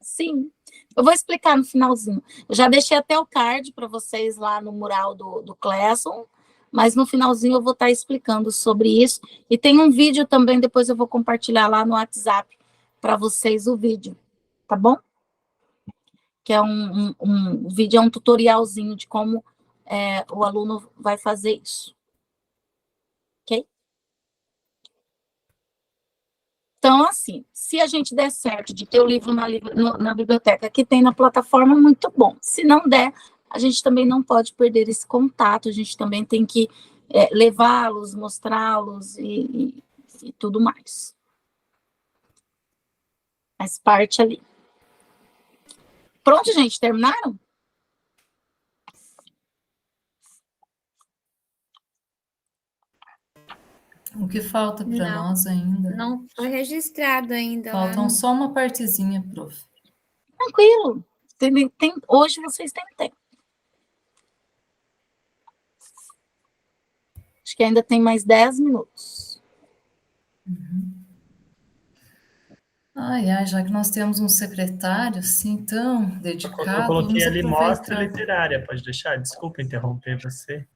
Sim. Eu vou explicar no finalzinho. Eu já deixei até o card para vocês lá no mural do Classroom, mas no finalzinho eu vou estar explicando sobre isso. E tem um vídeo também, depois eu vou compartilhar lá no WhatsApp para vocês o vídeo, tá bom? Que é um vídeo, é um tutorialzinho de como o aluno vai fazer isso. Ok? Então, assim, se a gente der certo de ter o livro na biblioteca que tem na plataforma, muito bom. Se não der, a gente também não pode perder esse contato, a gente também tem que levá-los, mostrá-los e tudo mais. Faz parte ali. Pronto, gente, terminaram? O que falta para Não. nós ainda? Não foi registrado ainda lá. Faltam só uma partezinha, prof. Tranquilo. Hoje vocês têm tempo. Acho que ainda tem mais 10 minutos. Ai, já que nós temos um secretário assim tão dedicado, Eu coloquei vamos ali mostra aproveitar. literária, pode deixar? Desculpa interromper você.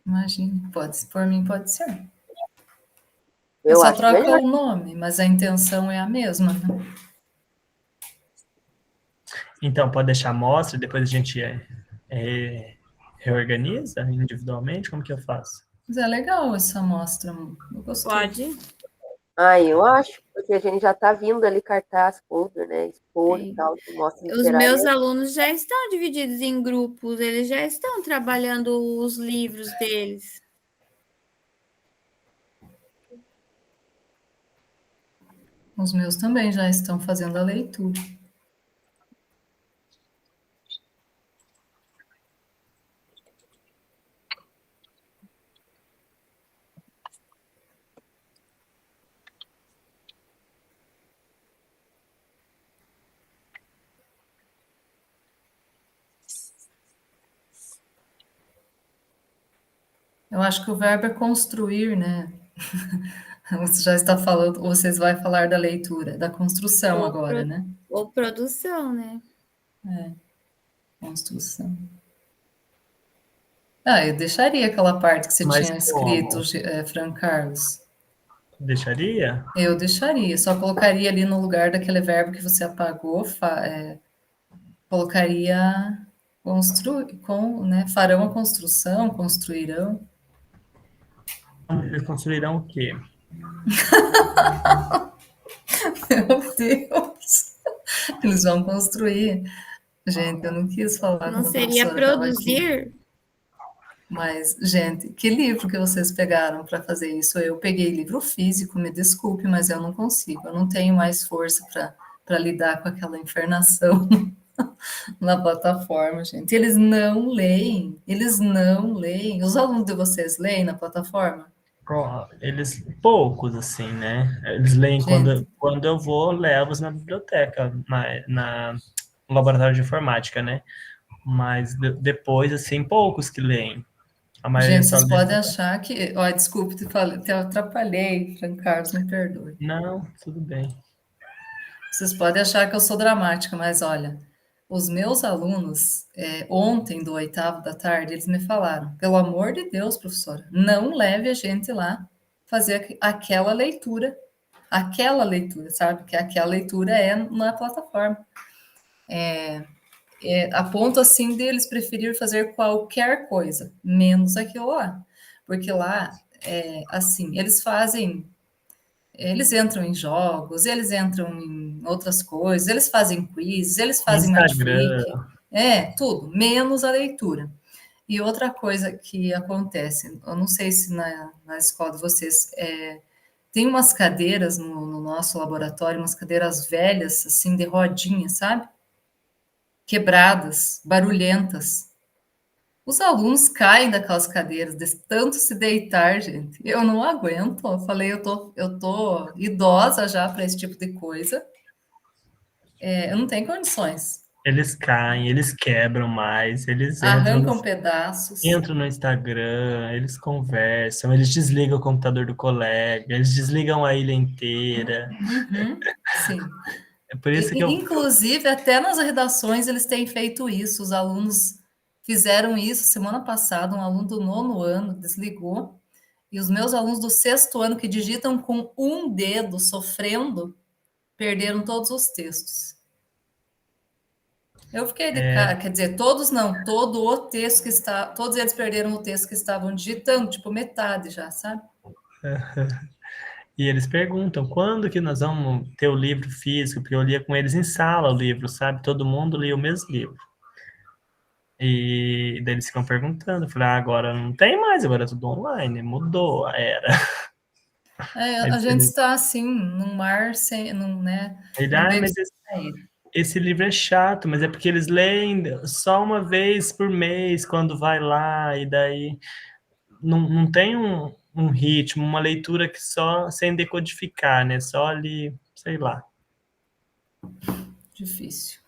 Imagine, por mim pode ser. Eu Só acho troca melhor. o nome, mas a intenção é a mesma, né? Então, pode deixar mostra, depois a gente reorganiza individualmente? Como que eu faço? Mas é legal essa amostra, eu gostei. Pode. Eu acho, porque a gente já está vindo ali cartaz, folder, né? Expor e tal, que mostra Os literária. meus alunos já estão divididos em grupos, eles já estão trabalhando os livros deles. Os meus também já estão fazendo a leitura. Eu acho que o verbo é construir, né? Você já está falando, vocês vão falar da leitura, da construção agora, né? Ou produção, né? Construção. Eu deixaria aquela parte que você Mas tinha como? escrito, Fran Carlos. Deixaria? Eu deixaria, só colocaria ali no lugar daquele verbo que você apagou, colocaria construir, né? Farão a construção, construirão. Eles construirão o quê? Meu Deus! Eles vão construir. Gente, eu não quis falar Não quando a seria professora estava aqui. produzir? Mas, gente, que livro que vocês pegaram para fazer isso? Eu peguei livro físico, me desculpe, mas eu não consigo. Eu não tenho mais força para lidar com aquela infernação na plataforma, gente. Eles não leem, eles não leem. Os alunos de vocês leem na plataforma? Eles, poucos, assim, né? Eles leem quando eu vou, levo-os na biblioteca, no laboratório de informática, né? Mas depois, assim, poucos que leem. A maioria Gente, só vocês lê. podem achar que... Ó, desculpe, te atrapalhei, Fran Carlos, me perdoe. Não, tudo bem. Vocês podem achar que eu sou dramática, mas olha, os meus alunos, ontem, do 8º da tarde, eles me falaram, pelo amor de Deus, professora, não leve a gente lá fazer aquela leitura, sabe? Que aquela leitura é na plataforma. A ponto, assim, deles preferir fazer qualquer coisa, menos aquilo lá. Porque lá, assim, eles entram em jogos, eles entram em outras coisas, eles fazem quizzes, eles fazem Instagram. Netflix, tudo, menos a leitura. E outra coisa que acontece, eu não sei se na escola de vocês, tem umas cadeiras no nosso laboratório, umas cadeiras velhas, assim, de rodinha, sabe? Quebradas, barulhentas. Os alunos caem daquelas cadeiras, de tanto se deitar, gente. Eu não aguento. Eu falei, eu tô idosa já para esse tipo de coisa. Eu não tenho condições. Eles caem, eles quebram mais, eles Arrancam pedaços. entram no Instagram, eles conversam, eles desligam o computador do colega, eles desligam a ilha inteira. Sim. É por isso que eu... Inclusive, até nas redações eles têm feito isso. Os alunos fizeram isso semana passada. Um aluno do 9º ano desligou. E os meus alunos do 6º ano, que digitam com um dedo, sofrendo, perderam todos os textos. Eu fiquei de cara, quer dizer, todos não, todo o texto que está, todos eles perderam o texto que estavam digitando, tipo metade já, sabe? E eles perguntam, quando que nós vamos ter o livro físico? Porque eu lia com eles em sala o livro, sabe? Todo mundo lia o mesmo livro. E daí eles ficam perguntando. Eu falei, agora não tem mais, agora é tudo online, mudou a era. A gente está assim, num mar sem, né? Ele, Num mas esse livro é chato, mas é porque eles leem só uma vez por mês quando vai lá, e daí não tem um ritmo, uma leitura que só sem decodificar, né? Só ali, sei lá. Difícil.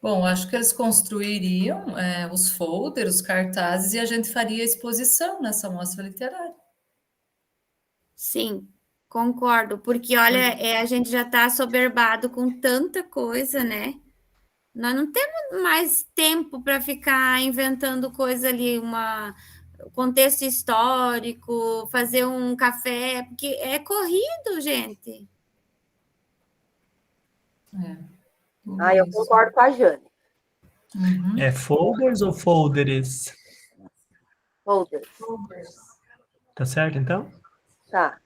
Bom, acho que eles construiriam os folders, os cartazes, e a gente faria exposição nessa mostra literária. Sim, concordo, porque olha, a gente já está assoberbado com tanta coisa, né? Nós não temos mais tempo para ficar inventando coisa ali, contexto histórico, fazer um café, porque é corrido, gente. Eu concordo com a Jane. Uhum. É folders ou folders? Folders. Tá certo, então? Tá.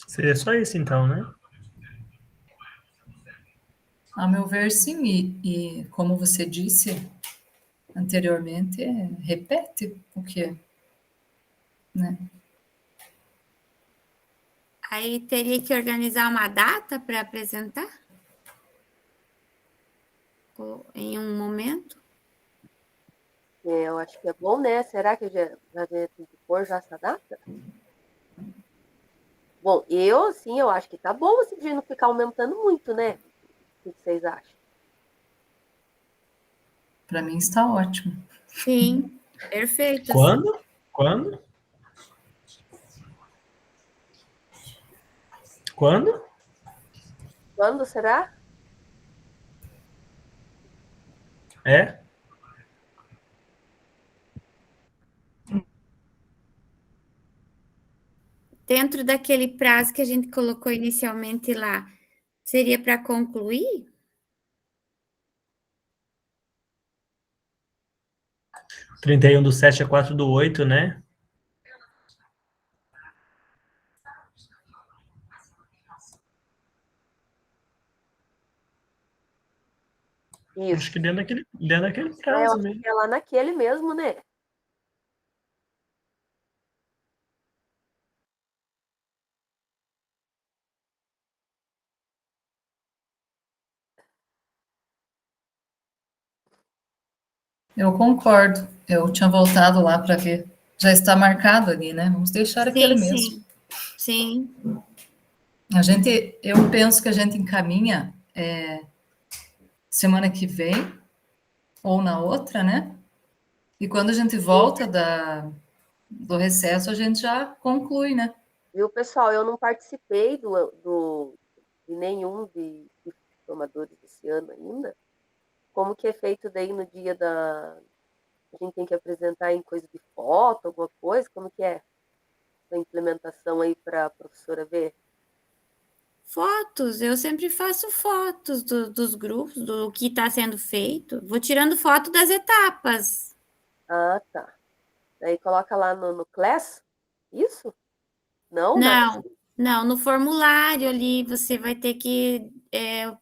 Seria só isso, então, né? A meu ver, sim, e como você disse anteriormente, repete o que, né? Aí teria que organizar uma data para apresentar? Em um momento? Eu acho que é bom, né? Será que já tem que pôr já essa data? Bom, eu acho que tá bom assim, de não ficar aumentando muito, né? O que vocês acham? Para mim está ótimo. Sim, perfeito. Quando? Quando? Quando? Quando será? É? Dentro daquele prazo que a gente colocou inicialmente lá, seria para concluir? 31/7 a 4/8, né? Isso. Acho que dentro daquele Eu prazo acho mesmo. que é lá naquele mesmo, né? Eu concordo. Eu tinha voltado lá para ver. Já está marcado ali, né? Vamos deixar aquele mesmo. Sim. Eu penso que a gente encaminha semana que vem ou na outra, né? E quando a gente volta do recesso, a gente já conclui, né? Viu, pessoal? Eu não participei de nenhum de formadores esse ano ainda. Como que é feito daí no dia da... A gente tem que apresentar em coisa de foto, alguma coisa? Como que é a implementação aí para a professora ver? Fotos, eu sempre faço fotos dos grupos, do que está sendo feito. Vou tirando foto das etapas. Ah, tá. Daí coloca lá no Class? Isso? Não? Não, no formulário ali você vai ter que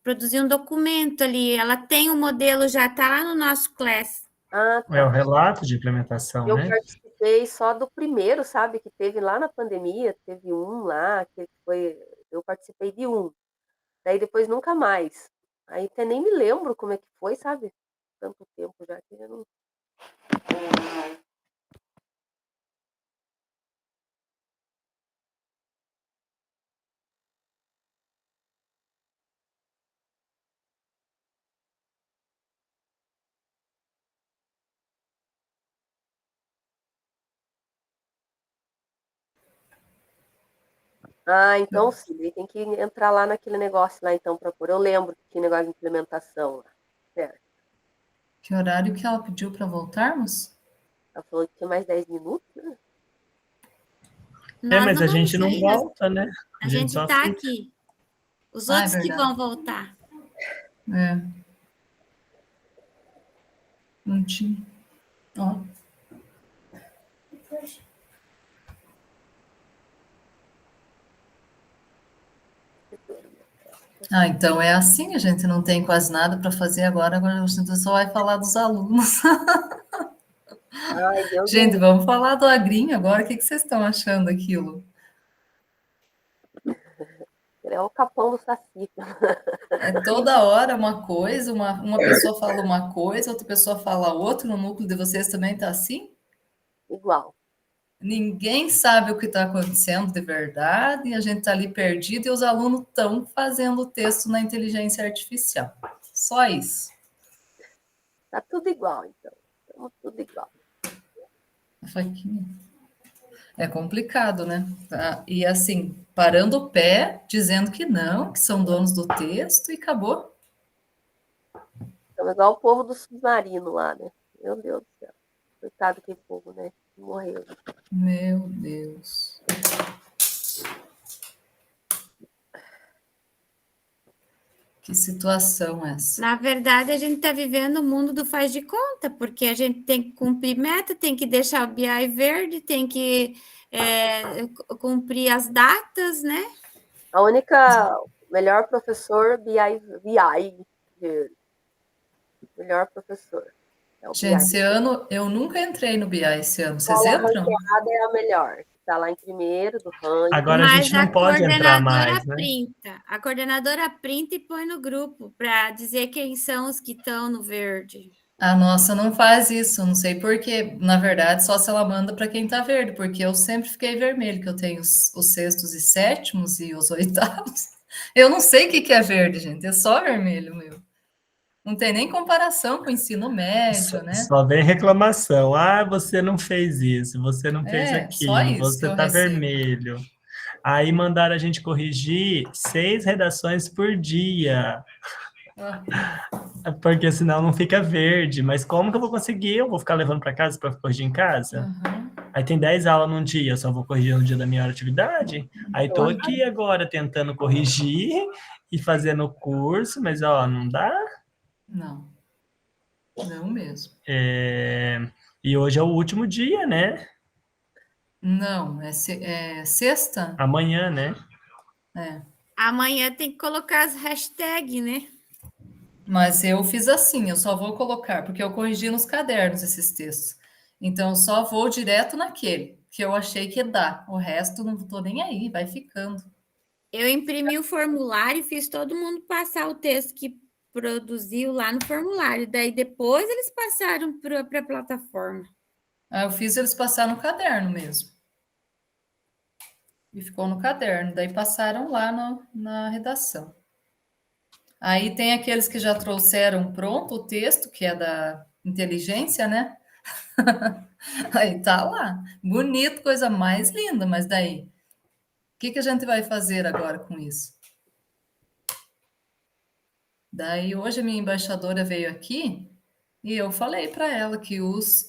produzir um documento ali. Ela tem o modelo, já está lá no nosso Class. Ah, É o tá. relato de implementação, Eu né? participei só do primeiro, sabe? Que teve lá na pandemia, teve um lá, que foi. Eu participei de um. Daí depois nunca mais. Aí até nem me lembro como é que foi, sabe? Tanto tempo já que eu não. Ah, então sim, daí tem que entrar lá naquele negócio lá então para pôr. Eu lembro que tinha negócio de implementação lá. Certo. Que horário que ela pediu para voltarmos? Ela falou que tinha mais 10 minutos, né? Nós Mas não a vamos gente não sair, volta, né? a A gente gente só está fica. aqui. Os Ah, é outros que verdade. vão voltar. É. Não tinha. Ó. Ah, então é assim, a gente não tem quase nada para fazer agora a gente só vai falar dos alunos. Ai, Deus me Gente, livre. vamos falar do agrinho agora, o que vocês estão achando daquilo? Ele é o capão do Saci. É toda hora uma coisa, uma pessoa fala uma coisa, outra pessoa fala outra, no núcleo de vocês também tá assim? Igual. Ninguém sabe o que está acontecendo de verdade, e a gente está ali perdido e os alunos estão fazendo o texto na inteligência artificial. Só isso. Tá tudo igual, então. Estamos tudo igual. Faquinha. É complicado, né? Tá? E assim, parando o pé, dizendo que são donos do texto e acabou. Estamos igual o povo do submarino lá, né? Meu Deus do céu. Coitado daquele povo, né? Morreu. Meu Deus. Que situação essa? Na verdade, a gente está vivendo o mundo do faz de conta, porque a gente tem que cumprir meta, tem que deixar o BI verde, tem que cumprir as datas, né? A única, melhor professor BI, melhor professor. É o BI. Gente, esse ano eu nunca entrei no BI esse ano. Vocês Escola entram? ranqueada é a melhor. Está lá em primeiro do ranking. Agora a Mas gente não pode entrar mais, né? a coordenadora printa e põe no grupo para dizer quem são os que estão no verde. A nossa não faz isso, eu não sei por quê. Na verdade, só se ela manda para quem tá verde, porque eu sempre fiquei vermelho, que eu tenho os sextos e sétimos e os oitavos. Eu não sei o que é verde, gente, é só vermelho, meu. Não tem nem comparação com o ensino médio, né? Só vem reclamação. Ah, você não fez isso, você não fez É, só aquilo, isso que você eu tá recebo. vermelho. Aí mandaram a gente corrigir 6 redações por dia, porque senão não fica verde. Mas como que eu vou conseguir? Eu vou ficar levando para casa para corrigir em casa? Uhum. Aí tem 10 aulas num dia, eu só vou corrigir no dia da minha hora de atividade. Aí tô aqui agora tentando corrigir e fazendo o curso, mas ó, não dá. Não, não mesmo. E hoje é o último dia, né? Não, é sexta? Amanhã, né? É. Amanhã tem que colocar as hashtags, né? Mas eu fiz assim, eu só vou colocar, porque eu corrigi nos cadernos esses textos. Então, eu só vou direto naquele que eu achei que dá. O resto não tô nem aí, vai ficando. Eu imprimi o formulário e fiz todo mundo passar o texto que produziu lá no formulário. Daí depois eles passaram para a plataforma. Aí eu fiz eles passar no caderno mesmo. E ficou no caderno. Daí passaram lá na redação. Aí tem aqueles que já trouxeram pronto o texto, que é da inteligência, né? Aí tá lá. Bonito, coisa mais linda, mas daí, o que a gente vai fazer agora com isso? Daí hoje a minha embaixadora veio aqui e eu falei para ela que os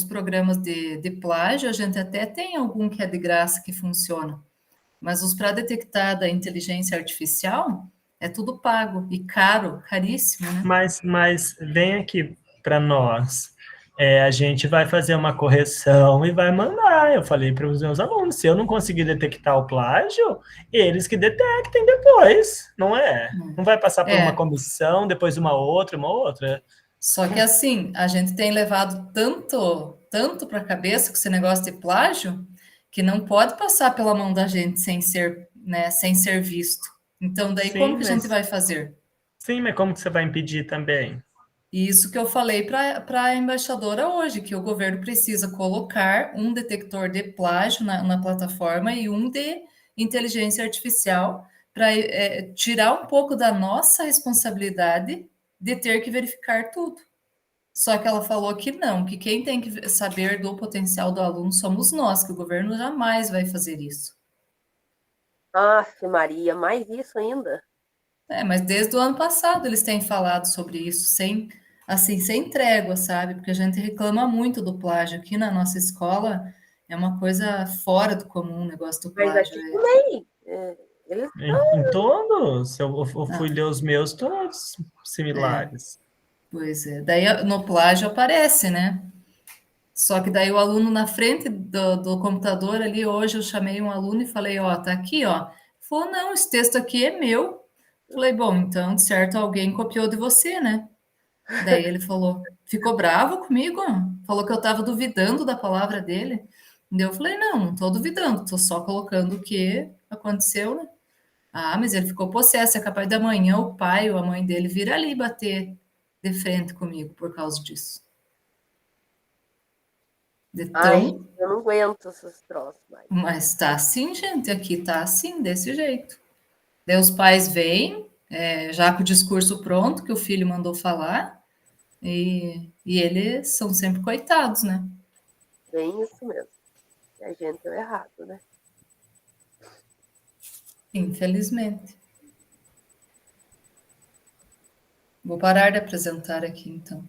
programas de plágio, a gente até tem algum que é de graça que funciona, mas os para detectar da inteligência artificial é tudo pago e caro, caríssimo, né? Mas vem aqui para nós. a gente vai fazer uma correção e vai mandar. Eu falei para os meus alunos, se eu não conseguir detectar o plágio, eles que detectem depois, não é? Não vai passar por uma comissão, depois uma outra. Só que assim, a gente tem levado tanto para a cabeça com esse negócio de plágio, que não pode passar pela mão da gente sem ser, né, sem ser visto. Então, daí como que a gente vai fazer? Sim, mas como que você vai impedir também? Isso que eu falei para a embaixadora hoje, que o governo precisa colocar um detector de plágio na plataforma e um de inteligência artificial para tirar um pouco da nossa responsabilidade de ter que verificar tudo. Só que ela falou que não, que quem tem que saber do potencial do aluno somos nós, que o governo jamais vai fazer isso. Aff, Maria, mais isso ainda? Mas desde o ano passado eles têm falado sobre isso, sem trégua, sabe? Porque a gente reclama muito do plágio. Aqui na nossa escola é uma coisa fora do comum o negócio do Mas plágio. aqui também. Eles Em todos, eu fui ler os meus, todos similares. Pois é. Daí no plágio aparece, né? Só que daí o aluno na frente do computador ali, hoje eu chamei um aluno e falei, ó, tá aqui, ó. Ele falou, não, esse texto aqui é meu. Falei, bom, então, de certo, alguém copiou de você, né? Daí ele falou, ficou bravo comigo? Falou que eu estava duvidando da palavra dele. Daí eu falei, não estou duvidando, estou só colocando o que aconteceu, né? Ah, mas ele ficou possesso, é capaz de amanhã o pai ou a mãe dele vir ali bater de frente comigo por causa disso. Ai, eu não aguento esses troços mais. Mas tá assim, gente, aqui tá assim, desse jeito. Daí os pais vêm, já com o discurso pronto, que o filho mandou falar, e eles são sempre coitados, né? Bem isso mesmo. E a gente é o errado, né? Infelizmente. Vou parar de apresentar aqui, então.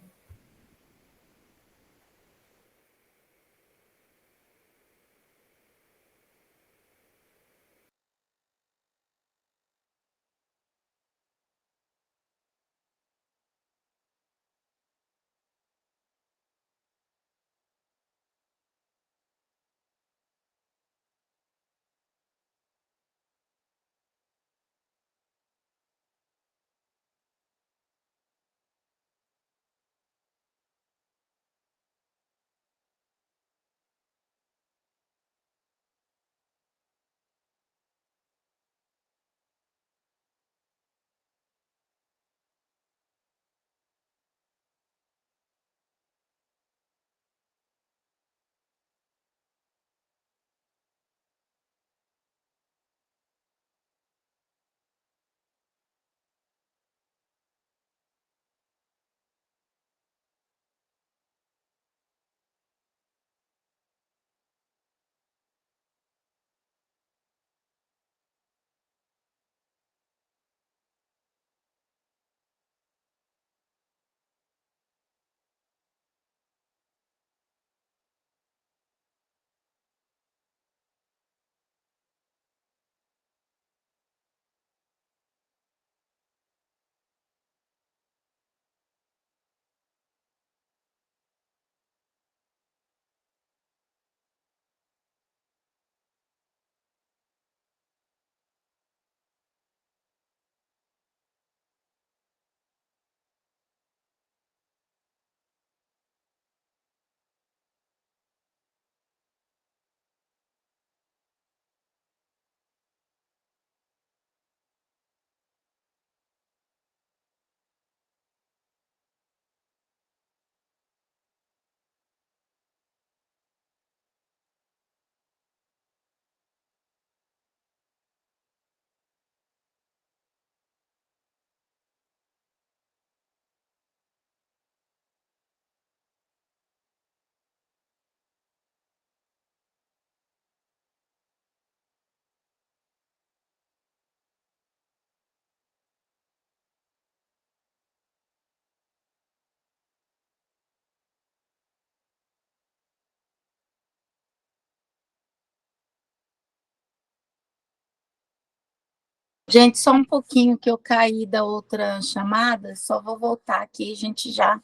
Gente, só um pouquinho que eu caí da outra chamada, só vou voltar aqui, a gente já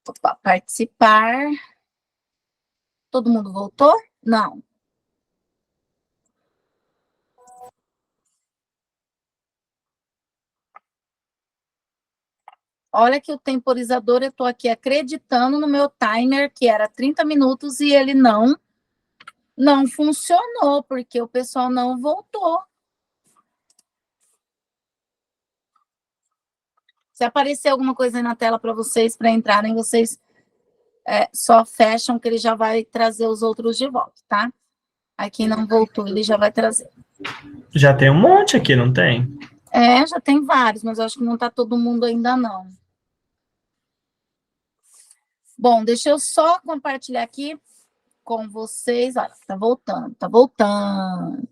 Opa, participar. Todo mundo voltou? Não. Olha que o temporizador, eu estou aqui acreditando no meu timer, que era 30 minutos, e ele não funcionou, porque o pessoal não voltou. Se aparecer alguma coisa aí na tela para vocês, para entrarem, vocês só fecham, que ele já vai trazer os outros de volta, tá? Aí quem não voltou, ele já vai trazer. Já tem um monte aqui, não tem? Já tem vários, mas eu acho que não está todo mundo ainda, não. Bom, deixa eu só compartilhar aqui com vocês. Olha, tá voltando, tá voltando.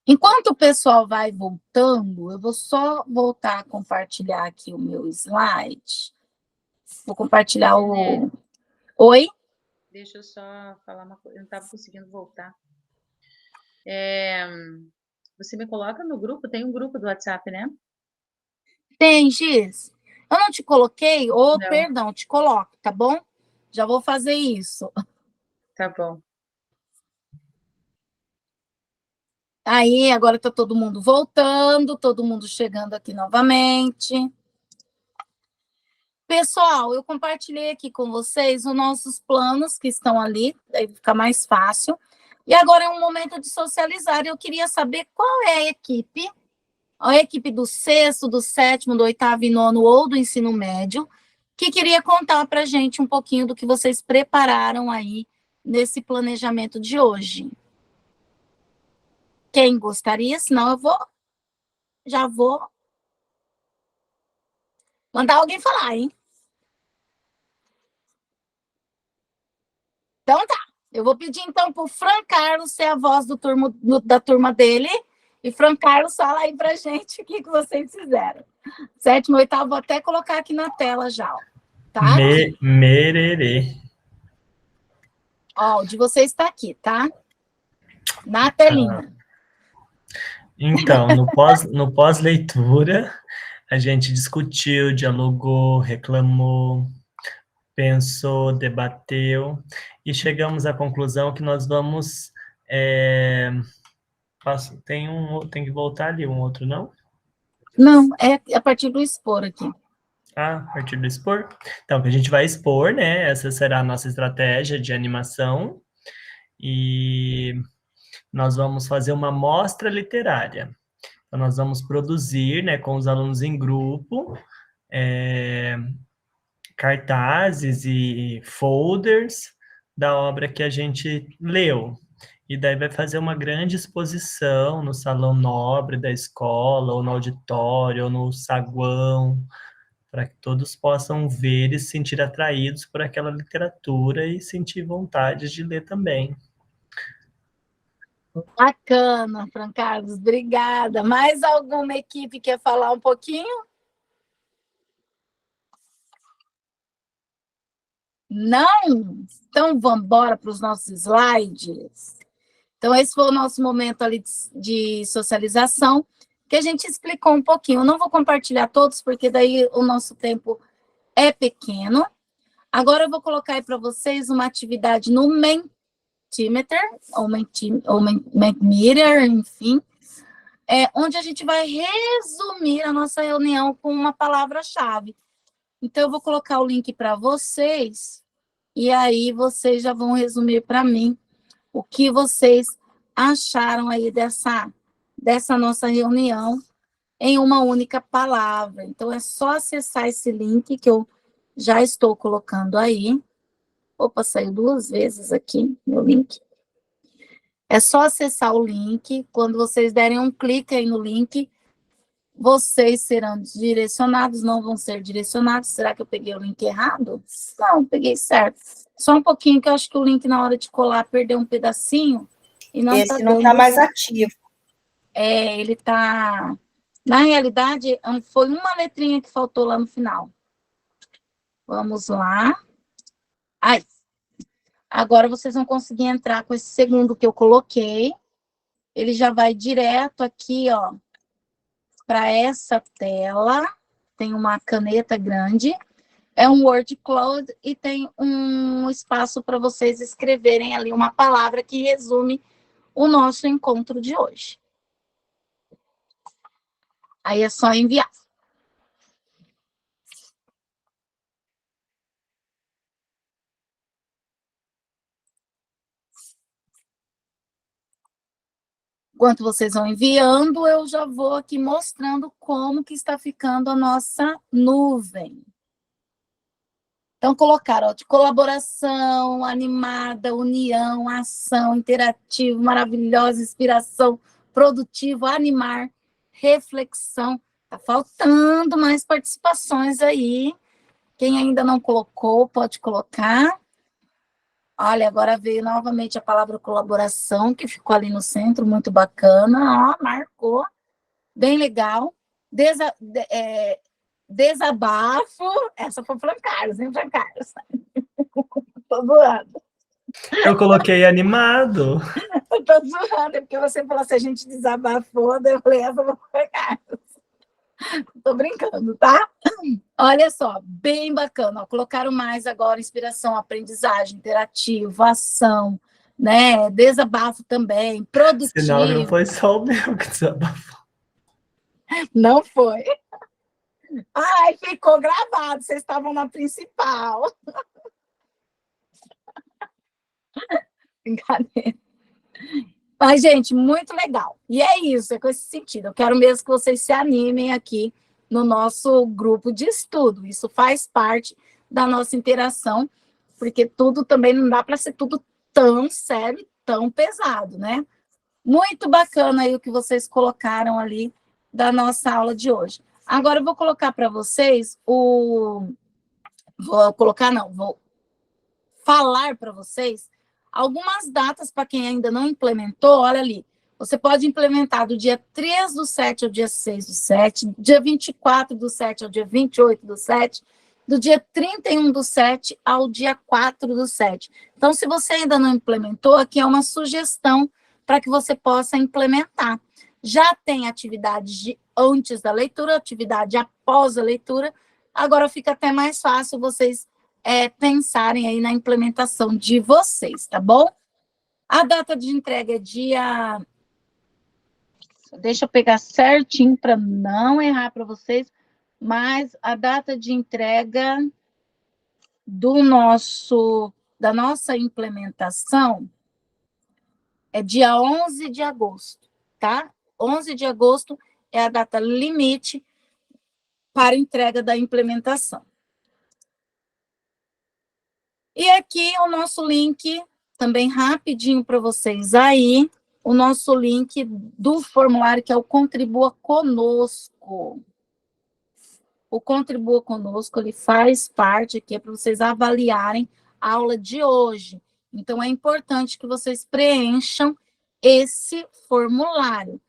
Enquanto o pessoal vai voltando, eu vou só voltar a compartilhar aqui o meu slide. Vou compartilhar o... Oi? Deixa eu só falar uma coisa, eu não estava conseguindo voltar. Você me coloca no grupo? Tem um grupo do WhatsApp, né? Tem, Giz. Eu não te coloquei? Não. Perdão, te coloco, tá bom? Já vou fazer isso. Tá bom. Aí, agora tá todo mundo voltando, todo mundo chegando aqui novamente. Pessoal, eu compartilhei aqui com vocês os nossos planos que estão ali, aí fica mais fácil. E agora é um momento de socializar. Eu queria saber qual é a equipe do 6º, do 7º, do 8º e 9º ou do ensino médio, que queria contar para a gente um pouquinho do que vocês prepararam aí nesse planejamento de hoje. Quem gostaria? Senão eu já vou mandar alguém falar, hein? Então tá, eu vou pedir então para o Fran Carlos ser a voz da turma dele, e Fran Carlos fala aí pra gente o que vocês fizeram. 7º, 8º, vou até colocar aqui na tela já, ó. Tá? Mererê. Ó, o de vocês está aqui, tá? Na telinha. Então, no pós-leitura, a gente discutiu, dialogou, reclamou, pensou, debateu e chegamos à conclusão que nós vamos... tem que voltar ali um outro, não? Não, é a partir do expor aqui. A partir do expor? Então, que a gente vai expor, né? Essa será a nossa estratégia de animação e nós vamos fazer uma mostra literária. Então, nós vamos produzir, né, com os alunos em grupo, cartazes e folders da obra que a gente leu. E daí vai fazer uma grande exposição no salão nobre da escola, ou no auditório, ou no saguão, para que todos possam ver e se sentir atraídos por aquela literatura e sentir vontade de ler também. Bacana, Fran Carlos, obrigada. Mais alguma equipe quer falar um pouquinho? Não? Então, vamos embora para os nossos slides. Então, esse foi o nosso momento ali de socialização, que a gente explicou um pouquinho. Eu não vou compartilhar todos, porque daí o nosso tempo é pequeno. Agora eu vou colocar aí para vocês uma atividade no Mentimeter, ou Mentimeter, enfim, onde a gente vai resumir a nossa reunião com uma palavra-chave. Então, eu vou colocar o link para vocês, e aí vocês já vão resumir para mim o que vocês acharam aí dessa nossa reunião em uma única palavra. Então, é só acessar esse link que eu já estou colocando aí. Opa, saiu 2 vezes aqui, meu link. É só acessar o link. Quando vocês derem um clique aí no link, vocês serão direcionados, não vão ser direcionados. Será que eu peguei o link errado? Não, peguei certo. Só um pouquinho, que eu acho que o link, na hora de colar, perdeu um pedacinho. E não Esse não está mais ativo. Ele está... Na realidade, foi uma letrinha que faltou lá no final. Vamos lá. Aí. Agora vocês vão conseguir entrar com esse segundo que eu coloquei. ele já vai direto aqui, ó, para essa tela. Tem uma caneta grande, é um word cloud e tem um espaço para vocês escreverem ali uma palavra que resume o nosso encontro de hoje. Aí é só enviar. Enquanto vocês vão enviando, eu já vou aqui mostrando como que está ficando a nossa nuvem. Então, colocaram ó, de colaboração, animada, união, ação, interativo, maravilhosa, inspiração, produtivo, animar, reflexão. Tá faltando mais participações aí. Quem ainda não colocou, pode colocar. Olha, agora veio novamente a palavra colaboração, que ficou ali no centro, muito bacana. Ó, marcou. Bem legal. Desabafo. Essa foi o Fran Carlos, hein, Fran Carlos? Tô zoando. Eu coloquei animado. Eu tô zoando, porque você falou assim, a gente desabafou, daí eu falei, essa foi o Fran Carlos. Tô brincando, tá? Olha só, bem bacana. Ó, colocaram mais agora inspiração, aprendizagem, interativo, ação, né? Desabafo também, produtivo. Senão não foi só o meu que desabafou. Não foi. Ai, ficou gravado, vocês estavam na principal. Brincadeira. Mas, gente, muito legal. E é isso, é com esse sentido. Eu quero mesmo que vocês se animem aqui no nosso grupo de estudo. Isso faz parte da nossa interação, porque tudo também não dá para ser tudo tão sério, tão pesado, né? Muito bacana aí o que vocês colocaram ali da nossa aula de hoje. Agora eu vou colocar para vocês vou falar para vocês algumas datas para quem ainda não implementou. Olha ali, você pode implementar do dia 3/7 ao dia 6/7, dia 24/7 ao dia 28/7, do dia 31/7 ao dia 4/7. Então, se você ainda não implementou, aqui é uma sugestão para que você possa implementar. Já tem atividade de antes da leitura, atividade após a leitura, agora fica até mais fácil vocês pensarem aí na implementação de vocês, tá bom? A data de entrega é dia... Deixa eu pegar certinho para não errar para vocês, mas a data de entrega da nossa implementação é dia 11 de agosto, tá? 11 de agosto é a data limite para entrega da implementação. E aqui o nosso link, também rapidinho para vocês aí, o nosso link do formulário, que é o Contribua Conosco. O Contribua Conosco, ele faz parte aqui, é para vocês avaliarem a aula de hoje. Então, é importante que vocês preencham esse formulário.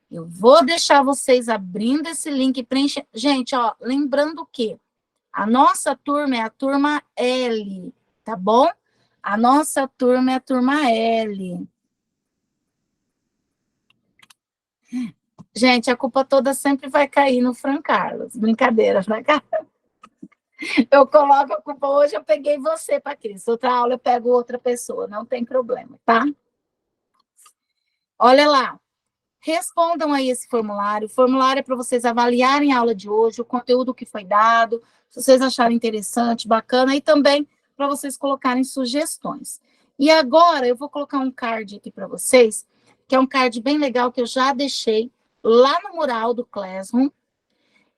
Eu vou deixar vocês abrindo esse link e preenchendo. Gente, ó, lembrando que a nossa turma é a turma L, tá bom? A nossa turma é a turma L. Gente, a culpa toda sempre vai cair no Fran Carlos. Brincadeira, Fran Carlos. Eu coloco a culpa hoje, eu peguei você, Patrícia. Outra aula eu pego outra pessoa, não tem problema, tá? Olha lá. Respondam aí esse formulário. O formulário é para vocês avaliarem a aula de hoje, o conteúdo que foi dado, se vocês acharem interessante, bacana, e também para vocês colocarem sugestões. E agora eu vou colocar um card aqui para vocês, que é um card bem legal que eu já deixei lá no mural do Classroom.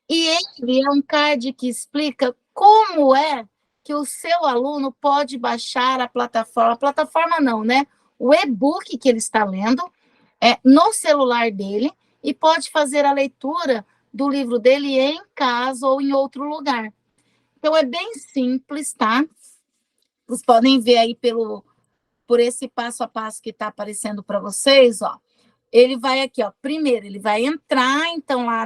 E ele é um card que explica como é que o seu aluno pode baixar a plataforma não, né? O e-book que ele está lendo no celular dele e pode fazer a leitura do livro dele em casa ou em outro lugar. Então, é bem simples, tá? Vocês podem ver aí por esse passo a passo que está aparecendo para vocês, ó. Ele vai aqui, ó. Primeiro, ele vai entrar, então, lá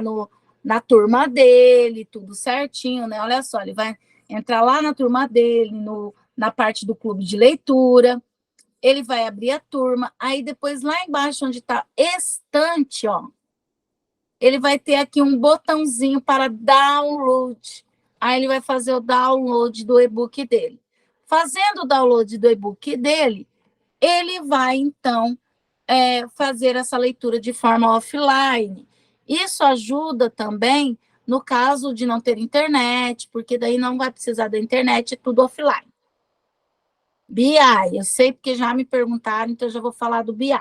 na turma dele, tudo certinho, né? Olha só, ele vai entrar lá na turma dele, na parte do clube de leitura. ele vai abrir a turma, aí depois lá embaixo onde está estante, ó, ele vai ter aqui um botãozinho para download. Aí ele vai fazer o download do e-book dele. Fazendo o download do e-book dele, ele vai, então, fazer essa leitura de forma offline. Isso ajuda também no caso de não ter internet, porque daí não vai precisar da internet, é tudo offline. BI, eu sei porque já me perguntaram, então eu já vou falar do BI.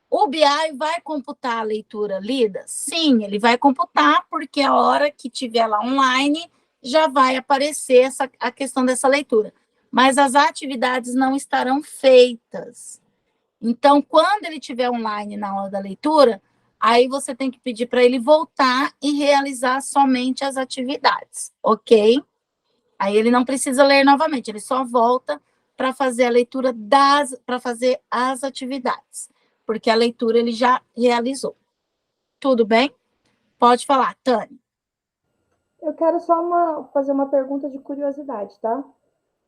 O BI vai computar a leitura lida? Sim, ele vai computar, porque a hora que tiver lá online, já vai aparecer a questão dessa leitura. Mas as atividades não estarão feitas. Então, quando ele estiver online na hora da leitura, aí você tem que pedir para ele voltar e realizar somente as atividades, ok? Aí ele não precisa ler novamente, ele só volta para fazer a leitura para fazer as atividades, porque a leitura ele já realizou. Tudo bem? Pode falar, Tânia. Eu quero só fazer uma pergunta de curiosidade, tá?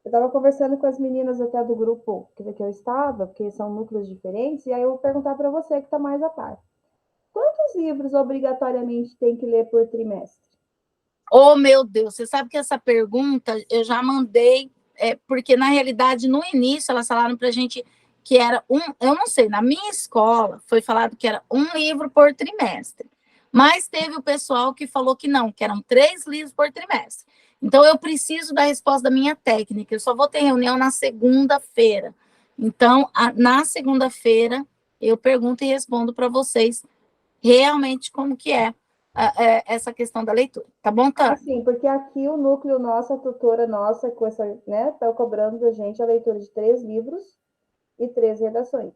Eu estava conversando com as meninas até do grupo que eu estava, porque são núcleos diferentes, e aí eu vou perguntar para você que está mais a par. Quantos livros obrigatoriamente tem que ler por trimestre? Oh, meu Deus, você sabe que essa pergunta eu já mandei, porque na realidade, no início, elas falaram para a gente que era eu não sei, na minha escola foi falado que era 1 livro por trimestre, mas teve o pessoal que falou que não, que eram 3 livros por trimestre. Então, eu preciso da resposta da minha técnica, eu só vou ter reunião na segunda-feira. Então, na segunda-feira, eu pergunto e respondo para vocês realmente como que é essa questão da leitura, tá bom, Tânia? Sim, porque aqui o núcleo nosso, a tutora nossa, com essa, né, tá cobrando da gente a leitura de 3 livros e 3 redações.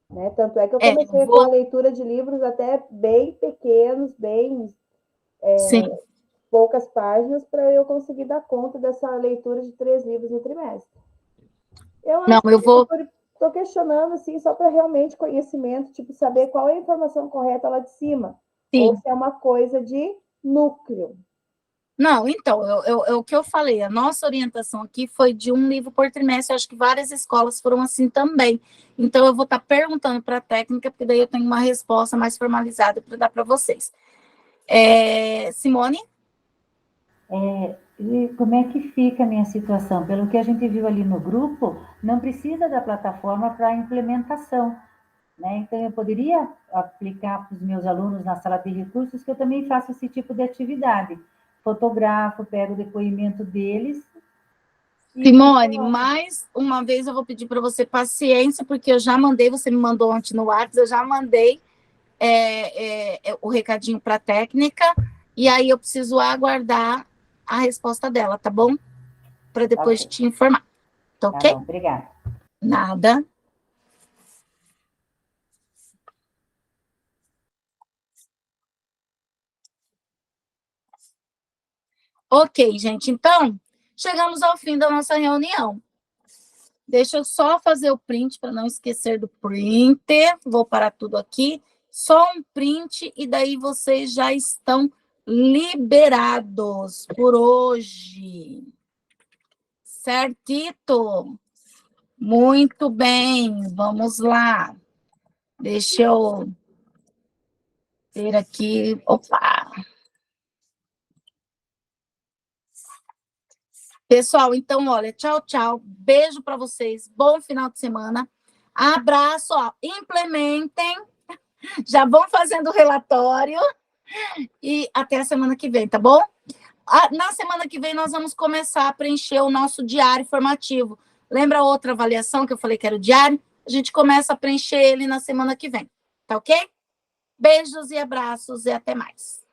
Né? Tanto é que eu comecei com a leitura de livros até bem pequenos, bem poucas páginas, para eu conseguir dar conta dessa leitura de 3 livros no trimestre. Estou questionando, assim, só para realmente conhecimento, tipo, saber qual é a informação correta lá de cima. Sim. Ou se é uma coisa de núcleo. Não, então, o que eu falei, a nossa orientação aqui foi de 1 livro por trimestre, eu acho que várias escolas foram assim também. Então, eu vou estar perguntando para a técnica, porque daí eu tenho uma resposta mais formalizada para dar para vocês. Simone? E como é que fica a minha situação? Pelo que a gente viu ali no grupo, não precisa da plataforma para implementação, né? Então, eu poderia aplicar para os meus alunos na sala de recursos, que eu também faço esse tipo de atividade. Fotografo, pego o depoimento deles. Simone, mais uma vez eu vou pedir para você paciência, porque eu já mandei, você me mandou ontem no WhatsApp, eu já mandei o recadinho para a técnica, e aí eu preciso aguardar a resposta dela, tá bom? Para depois te informar. Tá ok? Tá bom, obrigada. Nada. Ok, gente, então, chegamos ao fim da nossa reunião. Deixa eu só fazer o print para não esquecer do printer. Vou parar tudo aqui. Só um print e daí vocês já estão liberados por hoje. Certito? Muito bem, vamos lá. Deixa eu ver aqui. Opa! Pessoal, então, olha, tchau, tchau. Beijo para vocês. Bom final de semana. Abraço, ó. Implementem. Já vão fazendo o relatório. E até a semana que vem, tá bom? Na semana que vem, nós vamos começar a preencher o nosso diário formativo. Lembra a outra avaliação que eu falei que era o diário? A gente começa a preencher ele na semana que vem. Tá ok? Beijos e abraços e até mais.